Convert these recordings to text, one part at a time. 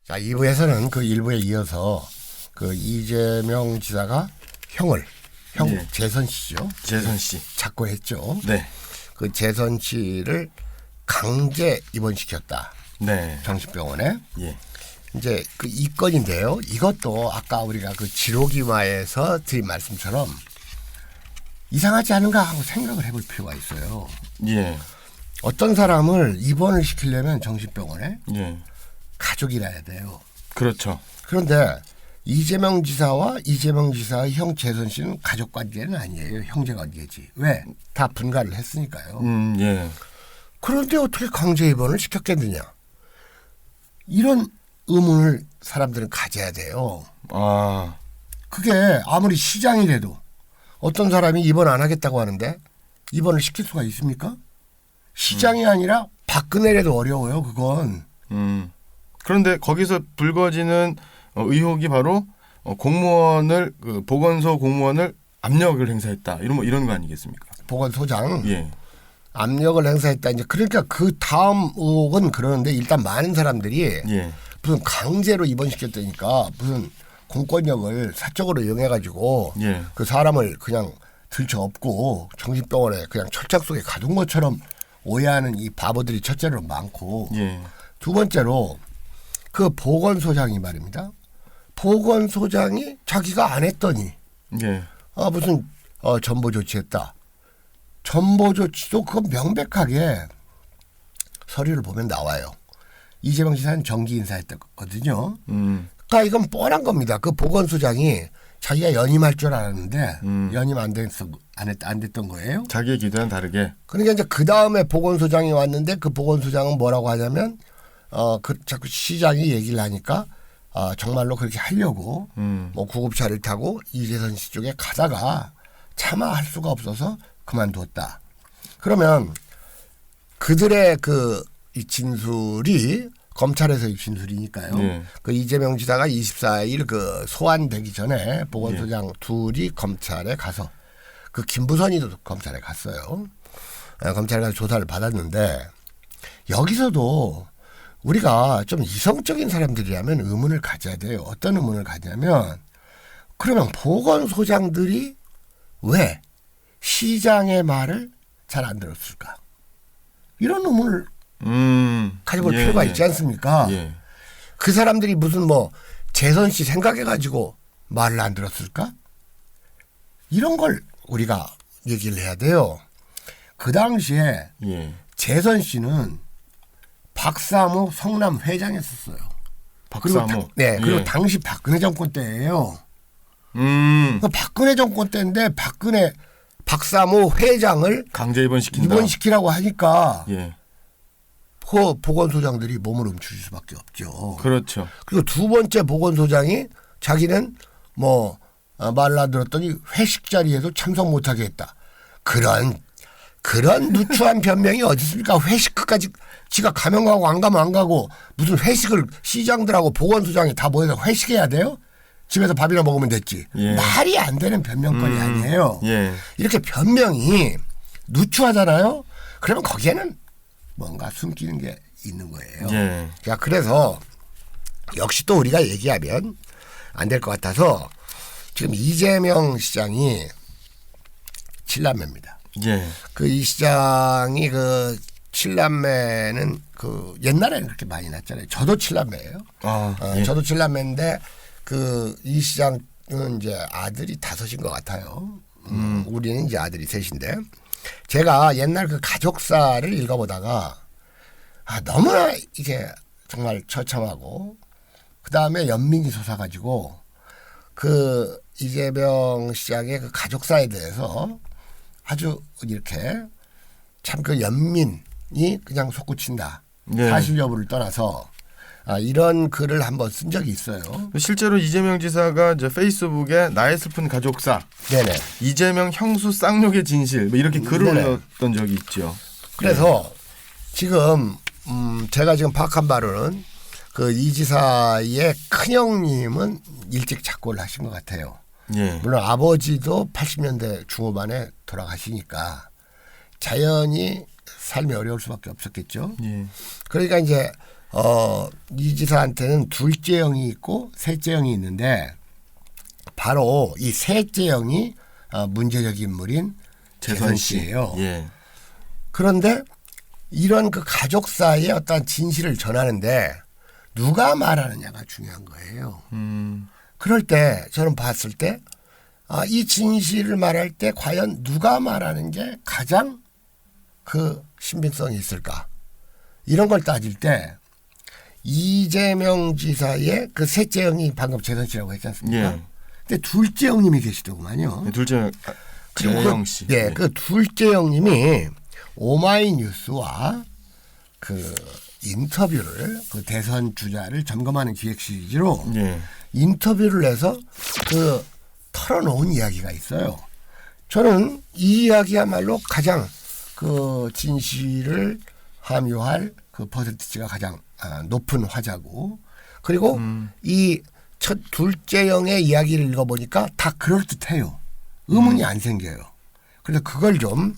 자, 2부에서는 그 1부에 이어서 그 이재명 지사가 형 네. 재선 씨죠. 재선 씨 작고했죠. 네. 그 재선 씨를 강제 입원시켰다. 네. 정신병원에. 예. 이제 그 이 건인데요. 이것도 아까 우리가 그 지로기마에서 드린 말씀처럼 이상하지 않은가 하고 생각을 해볼 필요가 있어요. 예. 어떤 사람을 입원을 시키려면 정신병원에 예. 가족이라야 돼요. 그렇죠. 그런데 이재명 지사와 이재명 지사의 형 재선 씨는 가족 관계는 아니에요. 형제 관계지. 왜? 다 분가를 했으니까요. 예. 그런데 어떻게 강제 입원을 시켰겠느냐. 이런 의문을 사람들은 가져야 돼요. 아. 그게 아무리 시장이라도 어떤 사람이 입원 안 하겠다고 하는데 입원을 시킬 수가 있습니까? 시장이 아니라 박근혜라도 어려워요. 그건. 그런데 거기서 불거지는 의혹이 바로 공무원을 그 보건소 공무원을 압력을 행사했다. 이런 거 아니겠습니까? 보건소장. 예. 압력을 행사했다. 이제 그러니까 그 다음 의혹은 그러는데 일단 많은 사람들이 예. 무슨 강제로 입원시켰다니까 무슨 공권력을 사적으로 이용해가지고 예. 그 사람을 그냥 들쳐업고 정신병원에 그냥 철장 속에 가둔 것처럼 오해하는 이 바보들이 첫째로 많고 예. 두 번째로 그 보건소장이 말입니다. 보건소장이 자기가 안 했더니 예. 무슨 전보 조치했다. 전보 조치도 그건 명백하게 서류를 보면 나와요. 이재명 지사는 정기 인사했거든요. 그러니까 이건 뻔한 겁니다. 그 보건소장이 자기가 연임할 줄 알았는데 연임 안 됐던 거예요. 자기의 기대와는 다르게. 그러니까 이제 그 다음에 보건소장이 왔는데 그 보건소장은 뭐라고 하냐면 그 자꾸 시장이 얘기를 하니까 정말로 그렇게 하려고 뭐 구급차를 타고 이재선 씨 쪽에 가다가 차마 할 수가 없어서 그만두었다. 그러면 그들의 이 진술이 검찰에서의 진술이니까요. 네. 그 이재명 지사가 24일 그 소환되기 전에 보건소장 둘이 검찰에 가서 그 김부선이도 검찰에 갔어요. 검찰에 가서 조사를 받았는데 여기서도 우리가 좀 이성적인 사람들이라면 의문을 가져야 돼요. 어떤 의문을 가냐면 그러면 보건소장들이 왜 시장의 말을 잘 안 들었을까? 이런 의문을 가져볼 필요가 있지 않습니까? 예. 그 사람들이 무슨 뭐 재선 씨 생각해가지고 말을 안 들었을까? 이런 걸 우리가 얘기를 해야 돼요. 그 당시에 예. 재선 씨는 박사모 성남 회장이었어요. 박사모. 그리고 예. 당시 박근혜 정권 때예요. 그 박근혜 정권 때인데 박사모 회장을 강제 입원시킨다. 입원시키라고 하니까 예. 보건소장들이 몸을 움츠릴 수밖에 없죠. 그렇죠. 그리고 두 번째 보건소장이 자기는 뭐 말을 안 들었더니 회식 자리에도 참석 못하게 했다. 그런 누추한 변명이 어디 있습니까? 회식 끝까지 지가 가면 가고 안 가면 안 가고 무슨 회식을 시장들하고 보건소장이 다 모여서 회식해야 돼요? 집에서 밥이나 먹으면 됐지. 예. 말이 안 되는 변명거리 아니에요. 예. 이렇게 변명이 누추하잖아요. 그러면 거기에는 뭔가 숨기는 게 있는 거예요. 예. 자, 그래서 역시 또 우리가 얘기하면 안 될 것 같아서 지금 이재명 시장이 7남매입니다. 예. 그 이 시장이 그 7남매는 그 옛날에는 그렇게 많이 났잖아요. 저도 7남매예요. 예. 저도 7남매인데 그 이 시장은 이제 아들이 5인 것 같아요. 우리는 이제 아들이 3인데 제가 옛날 그 가족사를 읽어보다가 너무나 이게 정말 처참하고 그 다음에 연민이 솟아가지고 그 이재명 시장의 그 가족사에 대해서 아주 이렇게 참 그 연민이 그냥 솟구친다. 예. 사실 여부를 떠나서 이런 글을 한번 쓴 적이 있어요. 실제로 이재명 지사가 이제 페이스북에 나의 슬픈 가족사, 네네. 이재명 형수 쌍욕의 진실 뭐 이렇게 글을 네네. 올렸던 적이 있죠. 그래서 지금 제가 지금 파악한 바로는 그 이 지사의 큰형님은 일찍 작고를 하신 것 같아요. 예. 물론 아버지도 80년대 중후반에 돌아가시니까 자연히 삶이 어려울 수밖에 없었겠죠. 예. 그러니까 이제 이 지사한테는 둘째 형이 있고 셋째 형이 있는데 바로 이 셋째 형이 문제적 인물인 재선 씨예요. 예. 그런데 이런 그 가족 사이의 어떤 진실을 전하는데 누가 말하느냐가 중요한 거예요. 그럴 때 저는 봤을 때 이 진실을 말할 때 과연 누가 말하는 게 가장 그 신빙성이 있을까? 이런 걸 따질 때 이재명 지사의 그 셋째 형이 방금 재선 씨라고 했지 않습니까? 예. 근데 둘째 형님이 계시더구만요. 네, 둘째 재영 씨. 네, 그 둘째 형님이 오마이뉴스와 그 인터뷰를 그 대선 주자를 점검하는 기획 시리즈로 예. 인터뷰를 해서 그 털어놓은 이야기가 있어요. 저는 이 이야기야말로 가장 그 진실을 함유할 그 퍼센티지가 가장 높은 화자고 그리고 이 첫 둘째 형의 이야기를 읽어보니까 다 그럴듯해요. 의문이 안 생겨요. 그래서 그걸 좀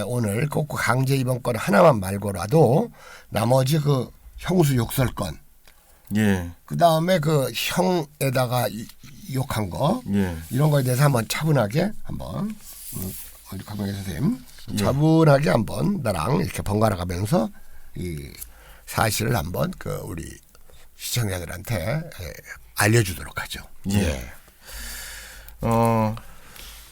오늘 꼭 강제 입원권 하나만 말고라도 나머지 그 형수 욕설권 예. 그 다음에 그 형에다가 욕한 거 예. 이런 거에 대해서 한번 차분하게 한번 우리 강명희 선생님 예. 차분하게 한번 나랑 이렇게 번갈아 가면서 이 사실을 한번 그 우리 시청자들한테 알려주도록 하죠. 예.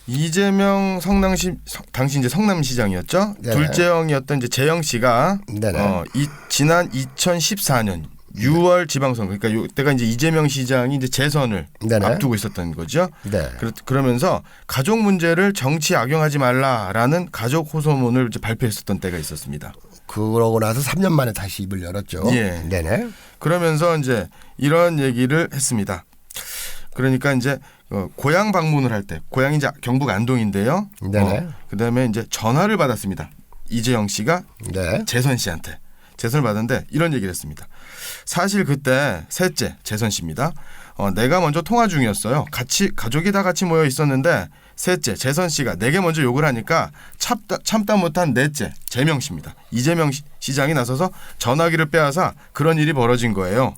이재명 성남시 당시 이제 성남시장이었죠. 네. 둘째 형이었던 이제 재영 씨가 네네. 지난 2014년 6월 지방선거 그러니까 이때가 이제 이재명 시장이 이제 재선을 네네. 앞두고 있었던 거죠. 네. 그러면서 가족 문제를 정치에 악용하지 말라라는 가족 호소문을 이제 발표했었던 때가 있었습니다. 그러고 나서 3년 만에 다시 입을 열었죠. 예. 네네. 그러면서 이제 이런 얘기를 했습니다. 그러니까 이제 고향 방문을 할 때 고향이 이제 경북 안동인데요. 네네. 그다음에 이제 전화를 받았습니다. 이재영 씨가 네. 재선 씨한테 재선을 받았는데 이런 얘기를 했습니다. 사실 그때 셋째 재선 씨입니다. 내가 먼저 통화 중이었어요. 가족이 다 같이 모여 있었는데 셋째 재선 씨가 내게 먼저 욕을 하니까 참다 못한 넷째 재명 씨입니다. 이재명 시장이 나서서 전화기를 빼앗아 그런 일이 벌어진 거예요.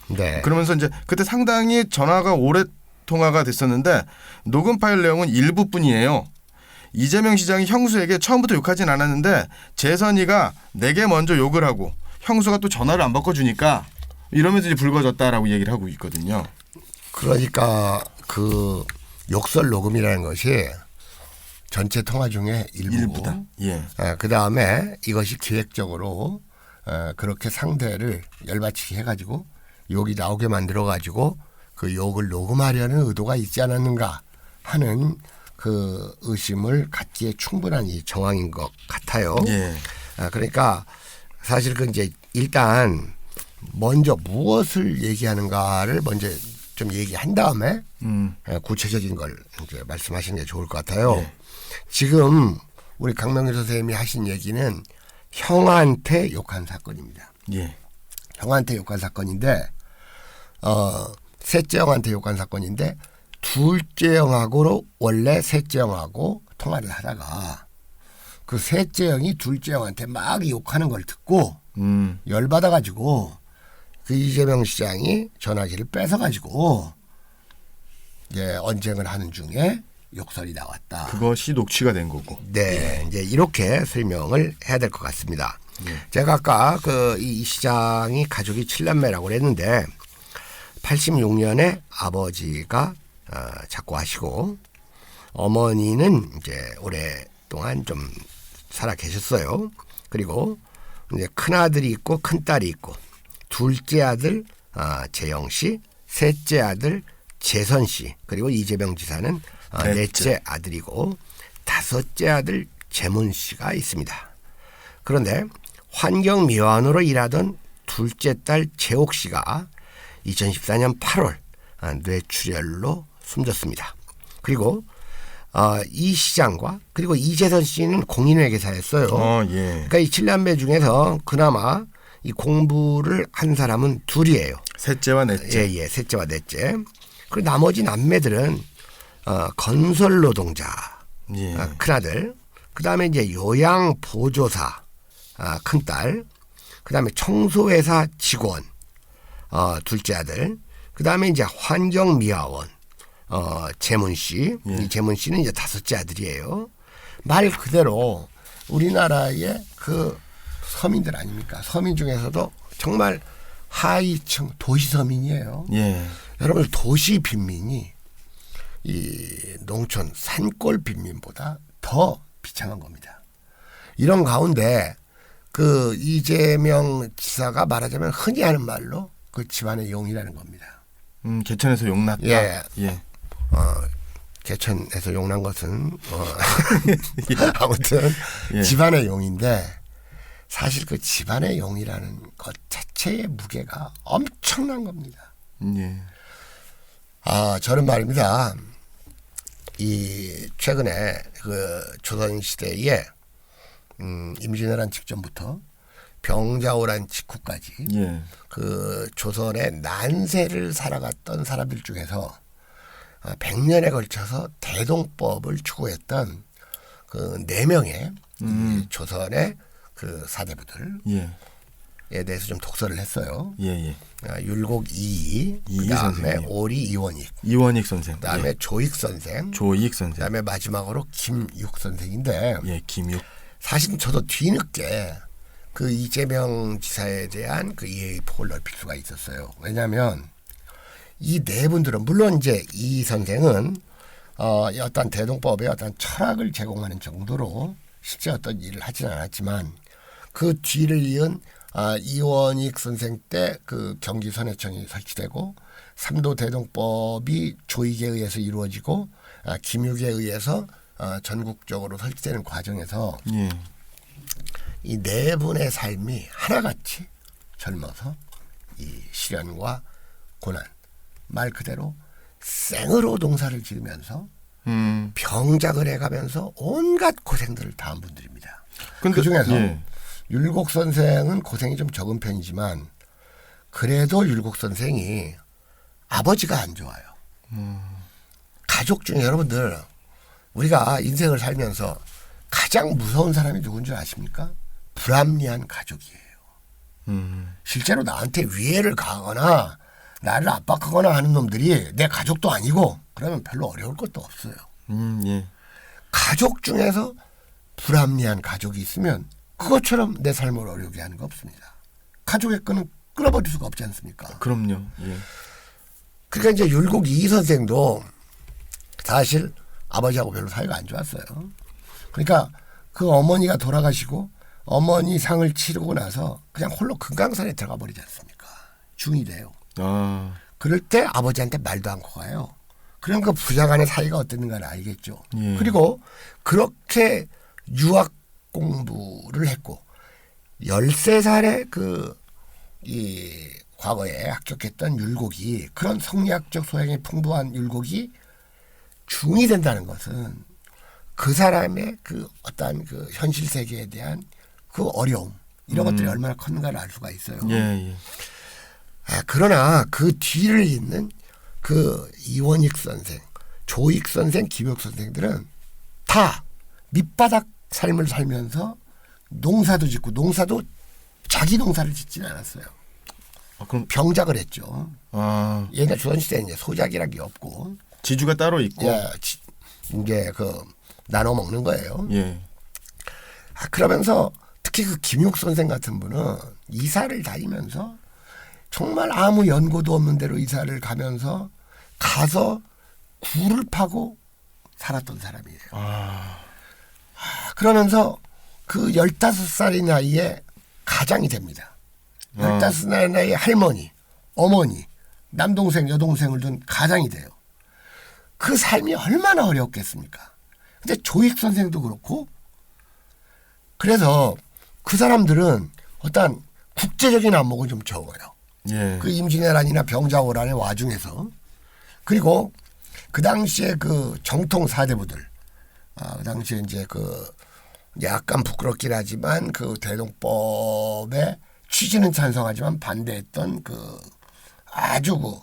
네. 그러면서 이제 그때 상당히 전화가 오래 통화가 됐었는데 녹음 파일 내용은 일부뿐이에요. 이재명 시장이 형수에게 처음부터 욕하진 않았는데 재선이가 내게 먼저 욕을 하고 형수가 또 전화를 안 바꿔주니까 이러면서 이제 불거졌다라고 얘기를 하고 있거든요. 그러니까 그 욕설 녹음이라는 것이 전체 통화 중에 일부다. 예. 그 다음에 이것이 기획적으로 그렇게 상대를 열받치게 해가지고 욕이 나오게 만들어가지고 그 욕을 녹음하려는 의도가 있지 않았는가 하는 그 의심을 갖기에 충분한 이 정황인 것 같아요. 예. 그러니까 사실 그 이제 일단 먼저 무엇을 얘기하는가를 먼저 좀 얘기한 다음에 구체적인 걸 이제 말씀하시는 게 좋을 것 같아요. 예. 지금 우리 강명희 선생님이 하신 얘기는 형한테 욕한 사건입니다. 예. 형한테 욕한 사건인데 셋째 형한테 욕한 사건인데 둘째 형하고 원래 셋째 형하고 통화를 하다가 그 셋째 형이 둘째 형한테 막 욕하는 걸 듣고 열받아가지고 그 이재명 시장이 전화기를 뺏어가지고 이제 언쟁을 하는 중에 욕설이 나왔다. 그것이 녹취가 된 거고. 네, 이제 이렇게 설명을 해야 될 것 같습니다. 예. 제가 아까 그 이 시장이 가족이 7남매라고 했는데 86년에 아버지가 작고하시고 어머니는 이제 오랫동안 좀 살아 계셨어요. 그리고 이제 큰 아들이 있고 큰 딸이 있고 둘째 아들 재영 씨, 셋째 아들 재선 씨, 그리고 이재명 지사는 넷째 아들이고 다섯째 아들 재문 씨가 있습니다. 그런데 환경미화원으로 일하던 둘째 딸 재옥 씨가 2014년 8월 뇌출혈로 숨졌습니다. 그리고 이 시장과 그리고 이재선 씨는 공인회계사였어요. 예. 그러니까 이 7남매 중에서 그나마 이 공부를 한 사람은 둘이에요. 셋째와 넷째. 예, 셋째와 넷째. 그리고 나머지 남매들은 건설 노동자, 예. 큰아들, 그 다음에 이제 요양보조사, 큰딸, 그 그다음에 청소회사 직원, 둘째 아들. 그다음에 이제 환경미화원, 재문 씨. 이 재문 씨는 이제 다섯째 아들이에요. 말 그대로 우리나라의 그 서민들 아닙니까? 서민 중에서도 정말 하위층 도시 서민이에요. 예. 여러분 도시 빈민이 이 농촌 산골 빈민보다 더 비참한 겁니다. 이런 가운데 그 이재명 지사가 말하자면 흔히 하는 말로 그 집안의 용이라는 겁니다. 개천에서 용났다. 예. 예. 개천에서 용난 것은 아무튼 예. 집안의 용인데 사실 그 집안의 용이라는 것 자체의 무게가 엄청난 겁니다. 예. 저는 말입니다. 이 최근에 그 조선시대에 임진왜란 직전부터 병자호란 직후까지 예. 그 조선의 난세를 살아갔던 사람들 중에서 100년에 걸쳐서 대동법을 추구했던 그 4명의 조선의 그 사대부들 예. 에 대해서 좀 독서를 했어요. 예. 율곡 이이, 이이 그다음에 선생님. 오리 이원익, 이원익 선생. 그다음에 예. 조익 선생, 조익 선생. 그다음에 마지막으로 김육 선생인데 예. 김육. 사실 저도 뒤늦게 그 이재명 지사에 대한 그 이해의 폭을 넓힐 수가 있었어요. 왜냐하면 이 네 분들은 물론 이제 이 선생은 어떤 대동법의 어떤 철학을 제공하는 정도로 실제 어떤 일을 하지는 않았지만 그 뒤를 이은 이원익 선생 때 그 경기 선해청이 설치되고 3도 대동법이 조익에 의해서 이루어지고 김육에 의해서 전국적으로 설치되는 과정에서 예. 이 네 분의 삶이 하나같이 젊어서 이 시련과 고난 말 그대로 생으로 농사를 지으면서 병작을 해가면서 온갖 고생들을 다 한 분들입니다. 그 중에서 예. 율곡 선생은 고생이 좀 적은 편이지만 그래도 율곡 선생이 아버지가 안 좋아요. 가족 중에 여러분들 우리가 인생을 살면서 가장 무서운 사람이 누군 줄 아십니까? 불합리한 가족이에요. 실제로 나한테 위해를 가하거나 나를 압박하거나 하는 놈들이 내 가족도 아니고 그러면 별로 어려울 것도 없어요. 예. 가족 중에서 불합리한 가족이 있으면 그것처럼 내 삶을 어려우게 하는 거 없습니다. 가족의 끈은 끊어버릴 수가 없지 않습니까? 그럼요. 예. 그러니까 이제 율곡 이 선생도 사실 아버지하고 별로 사이가 안 좋았어요. 그러니까 그 어머니가 돌아가시고 어머니 상을 치르고 나서 그냥 홀로 금강산에 들어가 버리지 않습니까? 중이 돼요. 그럴 때 아버지한테 말도 않고 가요. 그럼 그 부자 간의 사이가 어땠는가를 알겠죠. 예. 그리고 그렇게 유학 공부를 했고 13살에 이 과거에 합격했던 율곡이 그런 성리학적 소양이 풍부한 율곡이 중이 된다는 것은 그 사람의 그 어떤 그 현실 세계에 대한 그 어려움 이런 것들이 얼마나 컸는가를 알 수가 있어요. 예. 그러나 그 뒤를 잇는 그 이원익 선생, 조익 선생, 김육 선생들은 다 밑바닥 삶을 살면서 농사도 짓고 농사도 자기 농사를 짓지는 않았어요. 그럼 병작을 했죠. 옛날 조선시대에 이제 소작이라는 게 없고 지주가 따로 있고 이제 그 나눠 먹는 거예요. 예. 그러면서 특히 그 김육 선생 같은 분은 이사를 다니면서 정말 아무 연고도 없는 데로 이사를 가면서 가서 굴을 파고 살았던 사람이에요. 그러면서 그 15살의 나이에 가장이 됩니다. 15살의 나이에 할머니, 어머니, 남동생, 여동생을 둔 가장이 돼요. 그 삶이 얼마나 어려웠겠습니까? 근데 조익 선생도 그렇고 그래서 그 사람들은 어떤 국제적인 안목은 좀 적어요. 예. 그 임진왜란이나 병자호란의 와중에서 그리고 그 당시에 그 정통 사대부들 그 당시에 이제 그 약간 부끄럽긴 하지만 그 대동법의 취지는 찬성하지만 반대했던 그 아주 그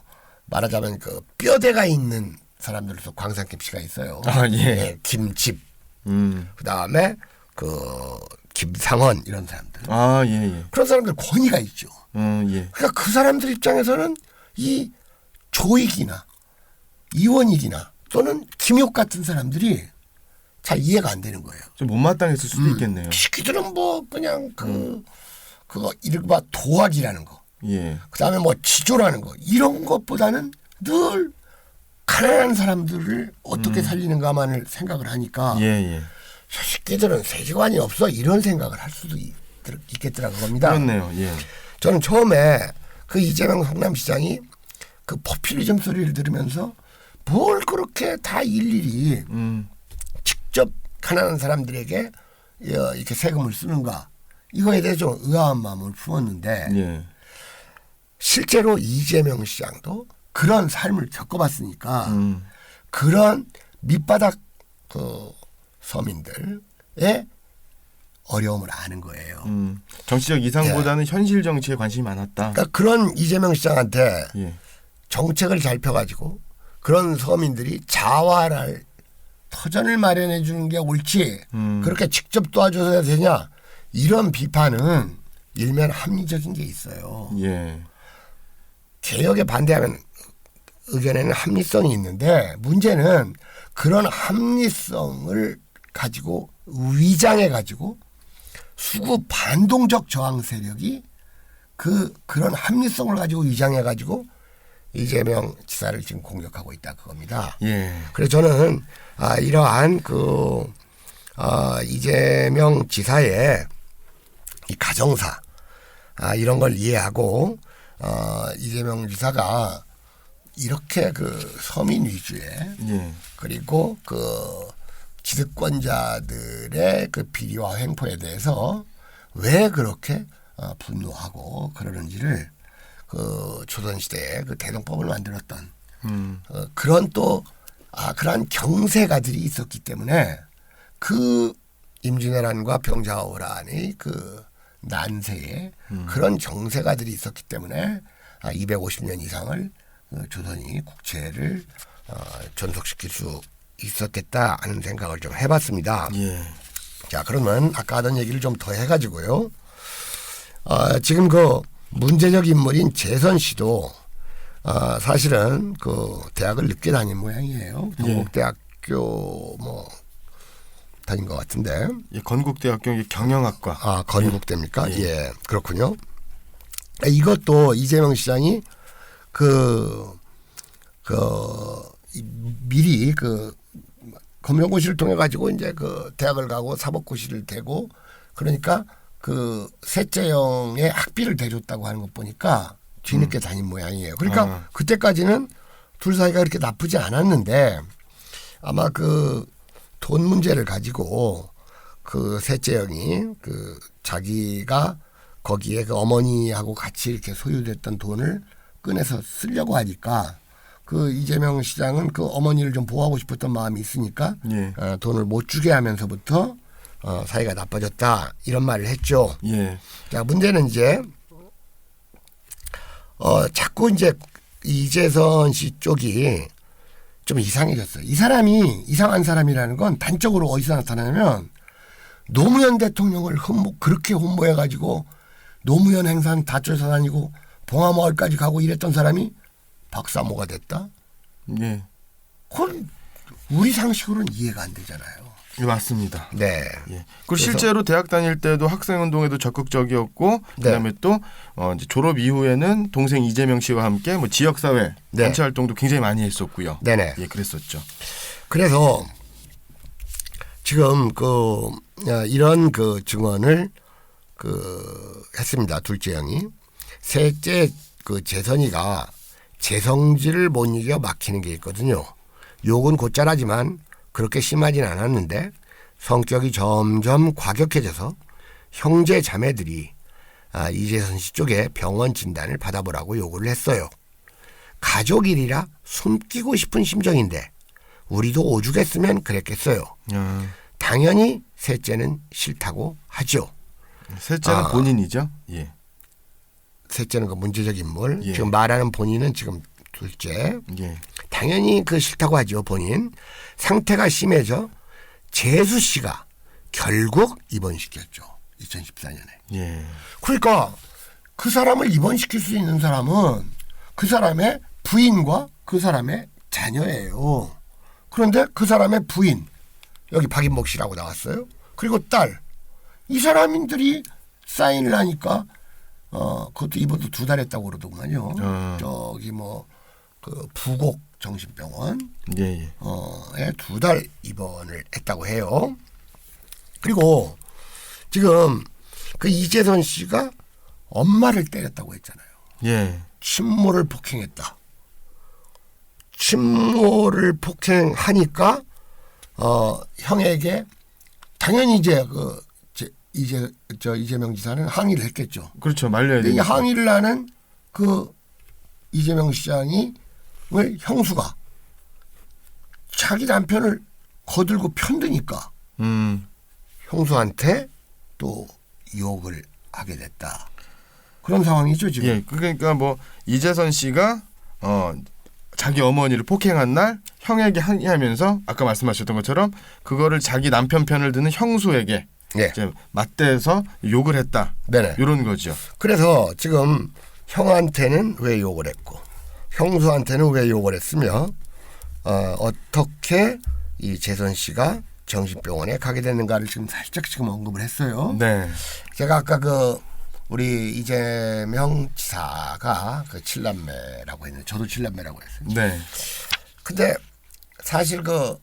말하자면 그 뼈대가 있는 사람들로서 광산김 씨가 있어요. 예. 김집. 그 다음에 그 김상원 이런 사람들. 아, 예, 예. 그런 사람들 권위가 있죠. 예. 그러니까 그 사람들 입장에서는 이 조익이나 이원익이나 또는 김욕 같은 사람들이 잘 이해가 안 되는 거예요. 좀 못마땅했을 수도 있겠네요. 시기들은 뭐 그냥 그거 이른바 도학이라는 거, 예. 그다음에 뭐 지조라는 거 이런 것보다는 늘 가난한 사람들을 어떻게 살리는가만을 생각을 하니까 예, 예. 저 새끼들은 세계관이 없어 이런 생각을 할 수도 있겠더라고 겁니다. 그렇네요. 예. 저는 처음에 그 이재명 성남시장이 그 포퓰리즘 소리를 들으면서 뭘 그렇게 다 일일이 직접 가난한 사람들에게 이렇게 세금을 쓰는가 이거에 대해 좀 의아한 마음을 품었는데 예. 실제로 이재명 시장도 그런 삶을 겪어봤으니까 그런 밑바닥 그 서민들의 어려움을 아는 거예요. 정치적 이상보다는 현실 정치에 관심이 많았다. 그러니까 그런 이재명 시장한테 예. 정책을 잘 펴가지고 그런 서민들이 자활할 터전을 마련해 주는 게 옳지 그렇게 직접 도와줘야 되냐 이런 비판은 일면 합리적인 게 있어요. 예. 개혁에 반대하는 의견에는 합리성이 있는데 문제는 그런 합리성을 가지고 위장해 가지고 수구 반동적 저항 세력이 그런 합리성을 가지고 위장해 가지고 이재명 지사를 지금 공격하고 있다 그겁니다. 예. 그래서 저는 이러한 이재명 지사의 이 가정사 이런 걸 이해하고 이재명 지사가 이렇게 그 서민 위주의 예. 그리고 그 기득권자들의 그 비리와 횡포에 대해서 왜 그렇게 분노하고 그러는지를 그 조선시대에 그 대동법을 만들었던 그런 또 그러한 경세가들이 있었기 때문에 그 임진왜란과 병자호란의 그 난세에 그런 경세가들이 있었기 때문에 250년 이상을 조선이 국채를 존속시킬 수 있었겠다 하는 생각을 좀 해봤습니다. 예. 자 그러면 아까 하던 얘기를 좀 더 해가지고요. 지금 그 문제적 인물인 재선 씨도 사실은 그 대학을 늦게 다닌 모양이에요. 동국대학교 뭐 다닌 것 같은데. 예. 건국대학교 경영학과. 건국대입니까? 예. 예, 그렇군요. 이것도 이재명 시장이 미리 검정고시를 통해 가지고 이제 그 대학을 가고 사법고시를 대고 그러니까 그 셋째형의 학비를 대줬다고 하는 것 보니까 뒤늦게 다닌 모양이에요. 그러니까 그때까지는 둘 사이가 그렇게 나쁘지 않았는데 아마 그 돈 문제를 가지고 그 셋째형이 그 자기가 거기에 그 어머니하고 같이 이렇게 소유됐던 돈을 꺼내서 쓰려고 하니까 그 이재명 시장은 그 어머니를 좀 보호하고 싶었던 마음이 있으니까 예. 돈을 못 주게 하면서부터 사이가 나빠졌다 이런 말을 했죠. 예. 자 문제는 이제 자꾸 이제 이재선 씨 쪽이 좀 이상해졌어요. 이 사람이 이상한 사람이라는 건 단적으로 어디서 나타나냐면 노무현 대통령을 그렇게 홍보해가지고 노무현 행사는 다 쫓아다니고 봉화마을까지 가고 이랬던 사람이 박사모가 됐다? 예. 그건 우리 상식으로는 이해가 안 되잖아요. 예, 맞습니다. 네. 예. 그리고 실제로 대학 다닐 때도 학생 운동에도 적극적이었고 그다음에 또 이제 졸업 이후에는 동생 이재명 씨와 함께 뭐 지역 사회 단체 활동도 굉장히 많이 했었고요. 네네. 예, 그랬었죠. 그래서 지금 이런 그 증언을 했습니다. 둘째 형이 셋째 그 재선이가 재성질을 못 이겨 막히는 게 있거든요. 욕은 곧잘하지만 그렇게 심하진 않았는데 성격이 점점 과격해져서 형제 자매들이 이재선 씨 쪽에 병원 진단을 받아보라고 요구를 했어요. 가족 일이라 숨기고 싶은 심정인데 우리도 오죽했으면 그랬겠어요. 당연히 셋째는 싫다고 하죠. 셋째는 본인이죠. 예. 셋째는 그 문제적 인물. 예. 지금 말하는 본인은 지금 둘째. 예. 당연히 그 싫다고 하죠. 본인. 상태가 심해져 재수 씨가 결국 입원시켰죠. 2014년에. 예. 그러니까 그 사람을 입원시킬 수 있는 사람은 그 사람의 부인과 그 사람의 자녀예요. 그런데 그 사람의 부인, 여기 박인목 씨라고 나왔어요. 그리고 딸, 이 사람들이 사인을 하니까 그것도 입원도 2달 했다고 그러더구만요. 저기 뭐 그 부곡 정신병원 예. 예. 에 2달 입원을 했다고 해요. 그리고 지금 그 이재선 씨가 엄마를 때렸다고 했잖아요. 예. 친모를 폭행했다. 친모를 폭행하니까 형에게 당연히 이제 이재명 지사는 항의를 했겠죠. 그렇죠. 말려야 근데 이 되니까. 항의를 하는 그 이재명 시장이 왜 형수가 자기 남편을 거들고 편드니까 형수한테 또 욕을 하게 됐다. 그런 상황이죠 지금. 예. 그러니까 뭐 이재선 씨가 자기 어머니를 폭행한 날 형에게 항의하면서 아까 말씀하셨던 것처럼 그거를 자기 남편 편을 드는 형수에게 예. 이제 맞대서 욕을 했다. 네네. 이런 거죠. 그래서 지금 형한테는 왜 욕을 했고 형수한테는 왜 욕을 했으며 어떻게 이 재선 씨가 정신병원에 가게 됐는가를 지금 살짝 지금 언급을 했어요. 네. 제가 아까 그 우리 이재명 지사가 그 7남매라고 했는데 저도 7남매라고 했어요. 네. 근데 사실 그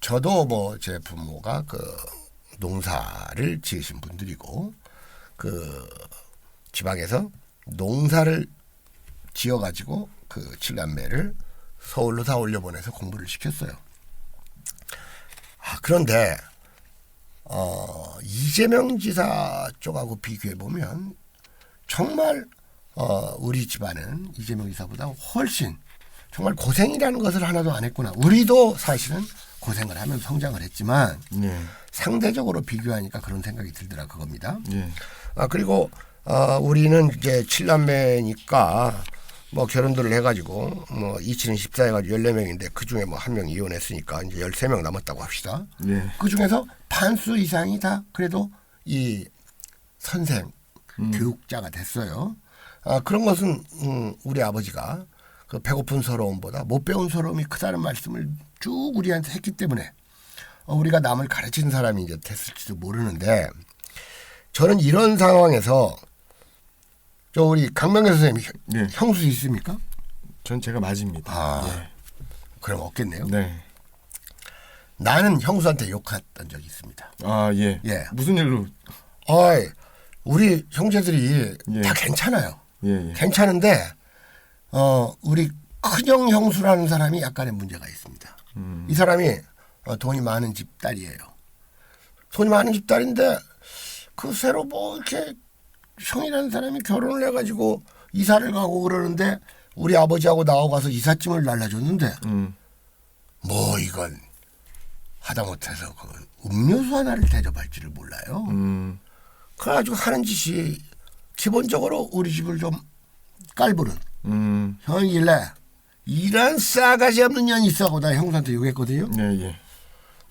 저도 뭐 제 부모가 그 농사를 지으신 분들이고 그 지방에서 농사를 지어가지고 그 7남매를 서울로 다 올려보내서 공부를 시켰어요. 그런데 이재명 지사 쪽하고 비교해 보면 정말 우리 집안은 이재명 지사보다 훨씬 정말 고생이라는 것을 하나도 안 했구나. 우리도 사실은 고생을 하면서 성장을 했지만 예. 상대적으로 비교하니까 그런 생각이 들더라 그겁니다. 예. 그리고 우리는 이제 7남매니까 뭐 결혼들을 해가지고 뭐 2014 해가지고 14명인데 그 중에 뭐 1명 이혼했으니까 이제 13명 남았다고 합시다. 예. 그 중에서 반수 이상이 다 그래도 이 선생 교육자가 됐어요. 그런 것은 우리 아버지가 그 배고픈 서러움보다 못 배운 서러움이 크다는 말씀을 쭉 우리한테 했기 때문에 우리가 남을 가르친 사람이 이제 됐을지도 모르는데 저는 이런 상황에서 저 우리 강명래 선생님 예. 형수 있습니까? 전 제가 맞습니다. 예. 그럼 없겠네요. 네. 나는 형수한테 욕했던 적이 있습니다. 예. 예. 무슨 일로? 우리 형제들이 예. 다 괜찮아요. 예. 괜찮은데 우리 큰형 형수라는 사람이 약간의 문제가 있습니다. 이 사람이 돈이 많은 집 딸이에요. 돈이 많은 집 딸인데 그 새로 뭐 이렇게 형이라는 사람이 결혼을 해가지고 이사를 가고 그러는데 우리 아버지하고 나하고 가서 이삿짐을 날라줬는데 뭐 이건 하다못해서 그 음료수 하나를 대접할 줄을 몰라요. 그래가지고 하는 짓이 기본적으로 우리 집을 좀 깔보는 형이길래 이런 싸가지 없는 년이 있어하고 나 형수한테 욕했거든요. 예.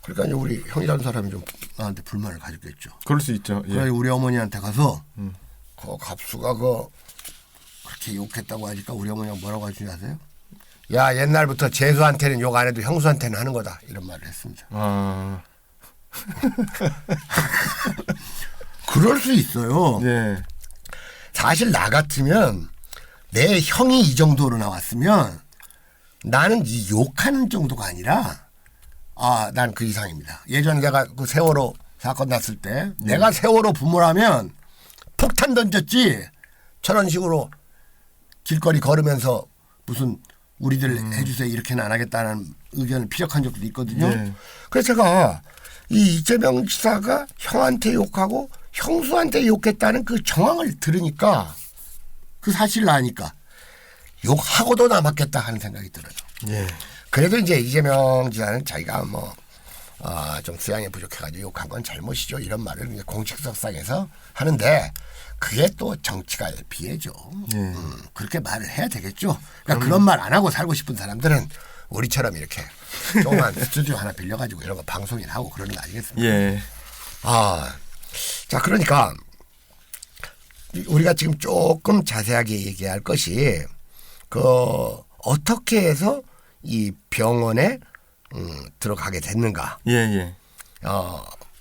그러니까 이제 우리 형이라는 사람이 좀 나한테 불만을 가졌겠죠. 그럴 수 있죠. 예. 그래 우리 어머니한테 가서 그 갑수가 그렇게 욕했다고 하니까 우리 어머니가 뭐라고 하시는지 아세요? 야 옛날부터 재수한테는 욕 안 해도 형수한테는 하는 거다 이런 말을 했습니다. 그럴 수 있어요. 예. 사실 나 같으면 내 형이 이 정도로 나왔으면 나는 이 욕하는 정도가 아니라 난 그 이상입니다. 예전에 내가 그 세월호 사건 났을 때 내가 세월호 부모라면 폭탄 던졌지 저런 식으로 길거리 걸으면서 무슨 우리들 해주세요 이렇게는 안 하겠다는 의견을 피력한 적도 있거든요. 네. 그래서 제가 이 이재명 지사가 형한테 욕하고 형수한테 욕했다는 그 정황을 들으니까 그 사실을 아니까 욕하고도 남았겠다 하는 생각이 들어요. 예. 그래도 이제 이재명 지사는 자기가 좀 수양이 부족해가지고 욕한 건 잘못이죠. 이런 말을 이제 공식석상에서 하는데 그게 또 정치가의 비애죠. 그렇게 말을 해야 되겠죠. 그러니까 그런 말 안 하고 살고 싶은 사람들은 우리처럼 이렇게 조그만 스튜디오 하나 빌려가지고 이런 거 방송이나 하고 그러는 거 아니겠습니까? 예. 자, 그러니까 우리가 지금 조금 자세하게 얘기할 것이 그 어떻게 해서 이 병원에 들어가게 됐는가. 예, 예.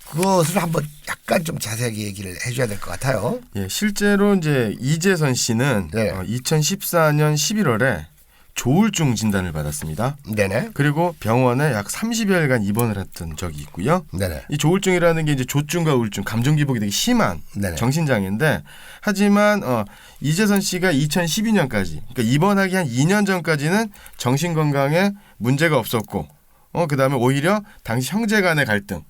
그것을 한번 약간 좀 자세하게 얘기를 해줘야 될 것 같아요. 예, 실제로 이제 이재선 씨는 네. 2014년 11월에 조울증 진단을 받았습니다. 네네. 그리고 병원에 약 30여일간 입원을 했던 적이 있고요. 네네. 이 조울증이라는 게 이제 조증과 우울증, 감정 기복이 되게 심한 네네. 정신장애인데, 하지만 이재선 씨가 2012년까지, 그러니까 입원하기 한 2년 전까지는 정신 건강에 문제가 없었고, 그다음에 오히려 당시 형제간의 갈등,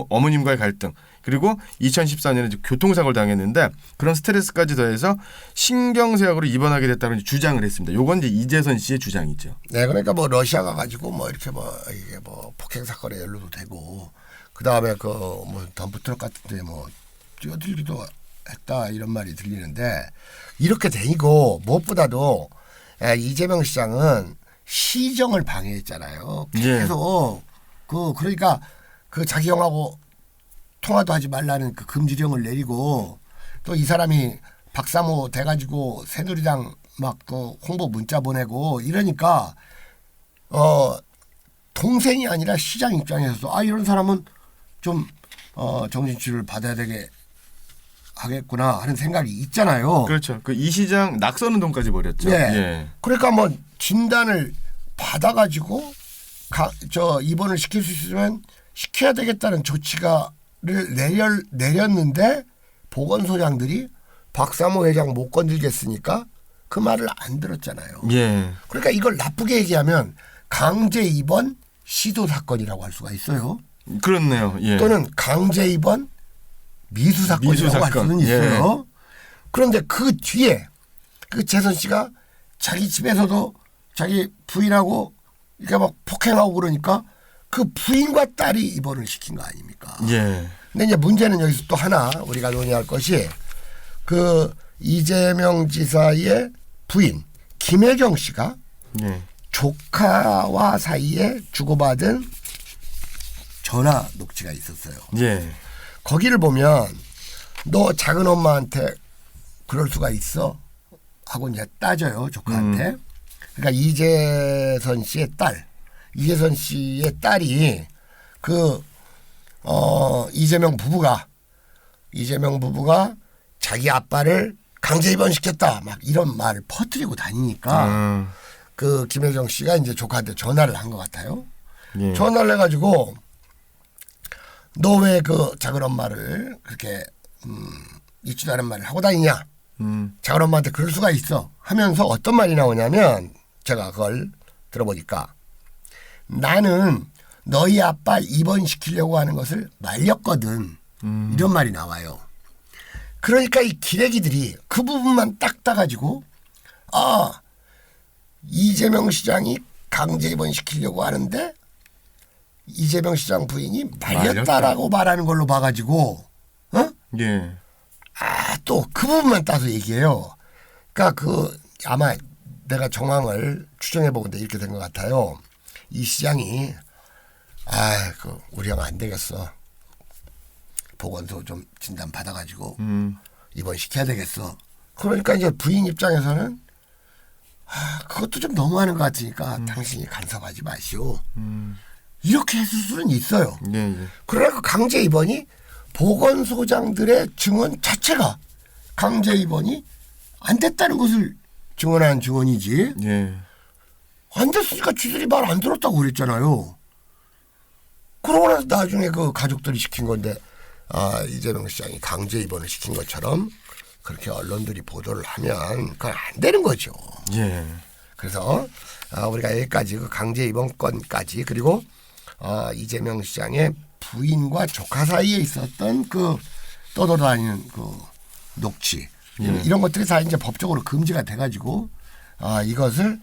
어머님과의 갈등, 그리고 2014년에 이제 교통사고를 당했는데 그런 스트레스까지 더해서 신경쇠약으로 입원하게 됐다고 주장을 했습니다. 요건 이제 이재선 씨의 주장이죠. 네, 그러니까 뭐 러시아가 가지고 뭐 이렇게 뭐 이게 뭐 폭행 사건에 연루도 되고, 그 다음에 그 뭐 덤프트럭 같은데 뭐 뛰어들기도 했다 이런 말이 들리는데, 이렇게 되고 무엇보다도 이재명 시장은 시정을 방해했잖아요. 계속 그러니까 그 자기 형하고 통화도 하지 말라는 그 금지령을 내리고, 또 이 사람이 박사모 돼가지고 새누리당 막 그 홍보 문자 보내고 이러니까 동생이 아니라 시장 입장에서도 이런 사람은 좀 정신치료를 받아야 되게 하겠구나 하는 생각이 있잖아요. 그렇죠. 그 이 시장 낙선 운동까지 벌였죠. 네. 예. 그러니까 뭐 진단을 받아가지고 입원을 시킬 수 있으면 시켜야 되겠다는 조치를 내렸는데, 보건소장들이 박사모 회장 못 건들겠으니까 그 말을 안 들었잖아요. 예. 그러니까 이걸 나쁘게 얘기하면 강제 입원 시도 사건이라고 할 수가 있어요. 그렇네요. 예. 또는 강제 입원 미수 사건이라고 할 수는 있어요. 그런데 그 뒤에 그 재선 씨가 자기 집에서도 자기 부인하고 이렇게 막 폭행하고 그러니까 그 부인과 딸이 입원을 시킨 거 아닙니까? 예. 근데 이제 문제는 여기서 또 하나 우리가 논의할 것이, 그 이재명 지사의 부인 김혜경 씨가 예. 조카와 사이에 주고받은 전화 녹취가 있었어요. 예. 거기를 보면 너 작은 엄마한테 그럴 수가 있어 하고 이제 따져요, 조카한테. 그러니까 이재선 씨의 딸이 그 이재명 부부가 자기 아빠를 강제 입원시켰다 막 이런 말을 퍼뜨리고 다니니까 그 김혜경 씨가 이제 조카한테 전화를 한 것 같아요. 예. 전화를 해가지고 너 왜 그 작은 엄마를 그렇게 있지도 않은 말을 하고 다니냐, 작은 엄마한테 그럴 수가 있어 하면서 어떤 말이 나오냐면, 제가 그걸 들어보니까 나는 너희 아빠 입원시키려고 하는 것을 말렸거든, 이런 말이 나와요. 그러니까 이 기레기들이 그 부분만 딱 따가지고 이재명 시장이 강제 입원시키려고 하는데 이재명 시장 부인이 말렸다라고 말하는 걸로 봐가지고 예. 또 그 부분만 따서 얘기해요. 그러니까 아마 내가 정황을 추정해 보건데 이렇게 된 것 같아요. 이 시장이 우리 형 안 되겠어, 보건소 좀 진단 받아가지고 입원시켜야 되겠어. 그러니까 이제 부인 입장에서는 그것도 좀 너무하는 것 같으니까 당신이 간섭하지 마시오, 이렇게 했을 수는 있어요. 예. 그러나 그 강제 입원이 보건소장들의 증언 자체가 강제 입원이 안 됐다는 것을 증언한 증언이지. 예. 안 됐으니까 쥐들이 말 안 들었다고 그랬잖아요. 그러고 나서 나중에 그 가족들이 시킨 건데 이재명 시장이 강제 입원을 시킨 것처럼 그렇게 언론들이 보도를 하면 그건 안 되는 거죠. 예. 그래서 우리가 여기까지 그 강제 입원 건까지, 그리고 이재명 시장의 부인과 조카 사이에 있었던 그 떠돌아다니는 그 녹취, 이런 것들이 다 이제 법적으로 금지가 돼가지고 이것을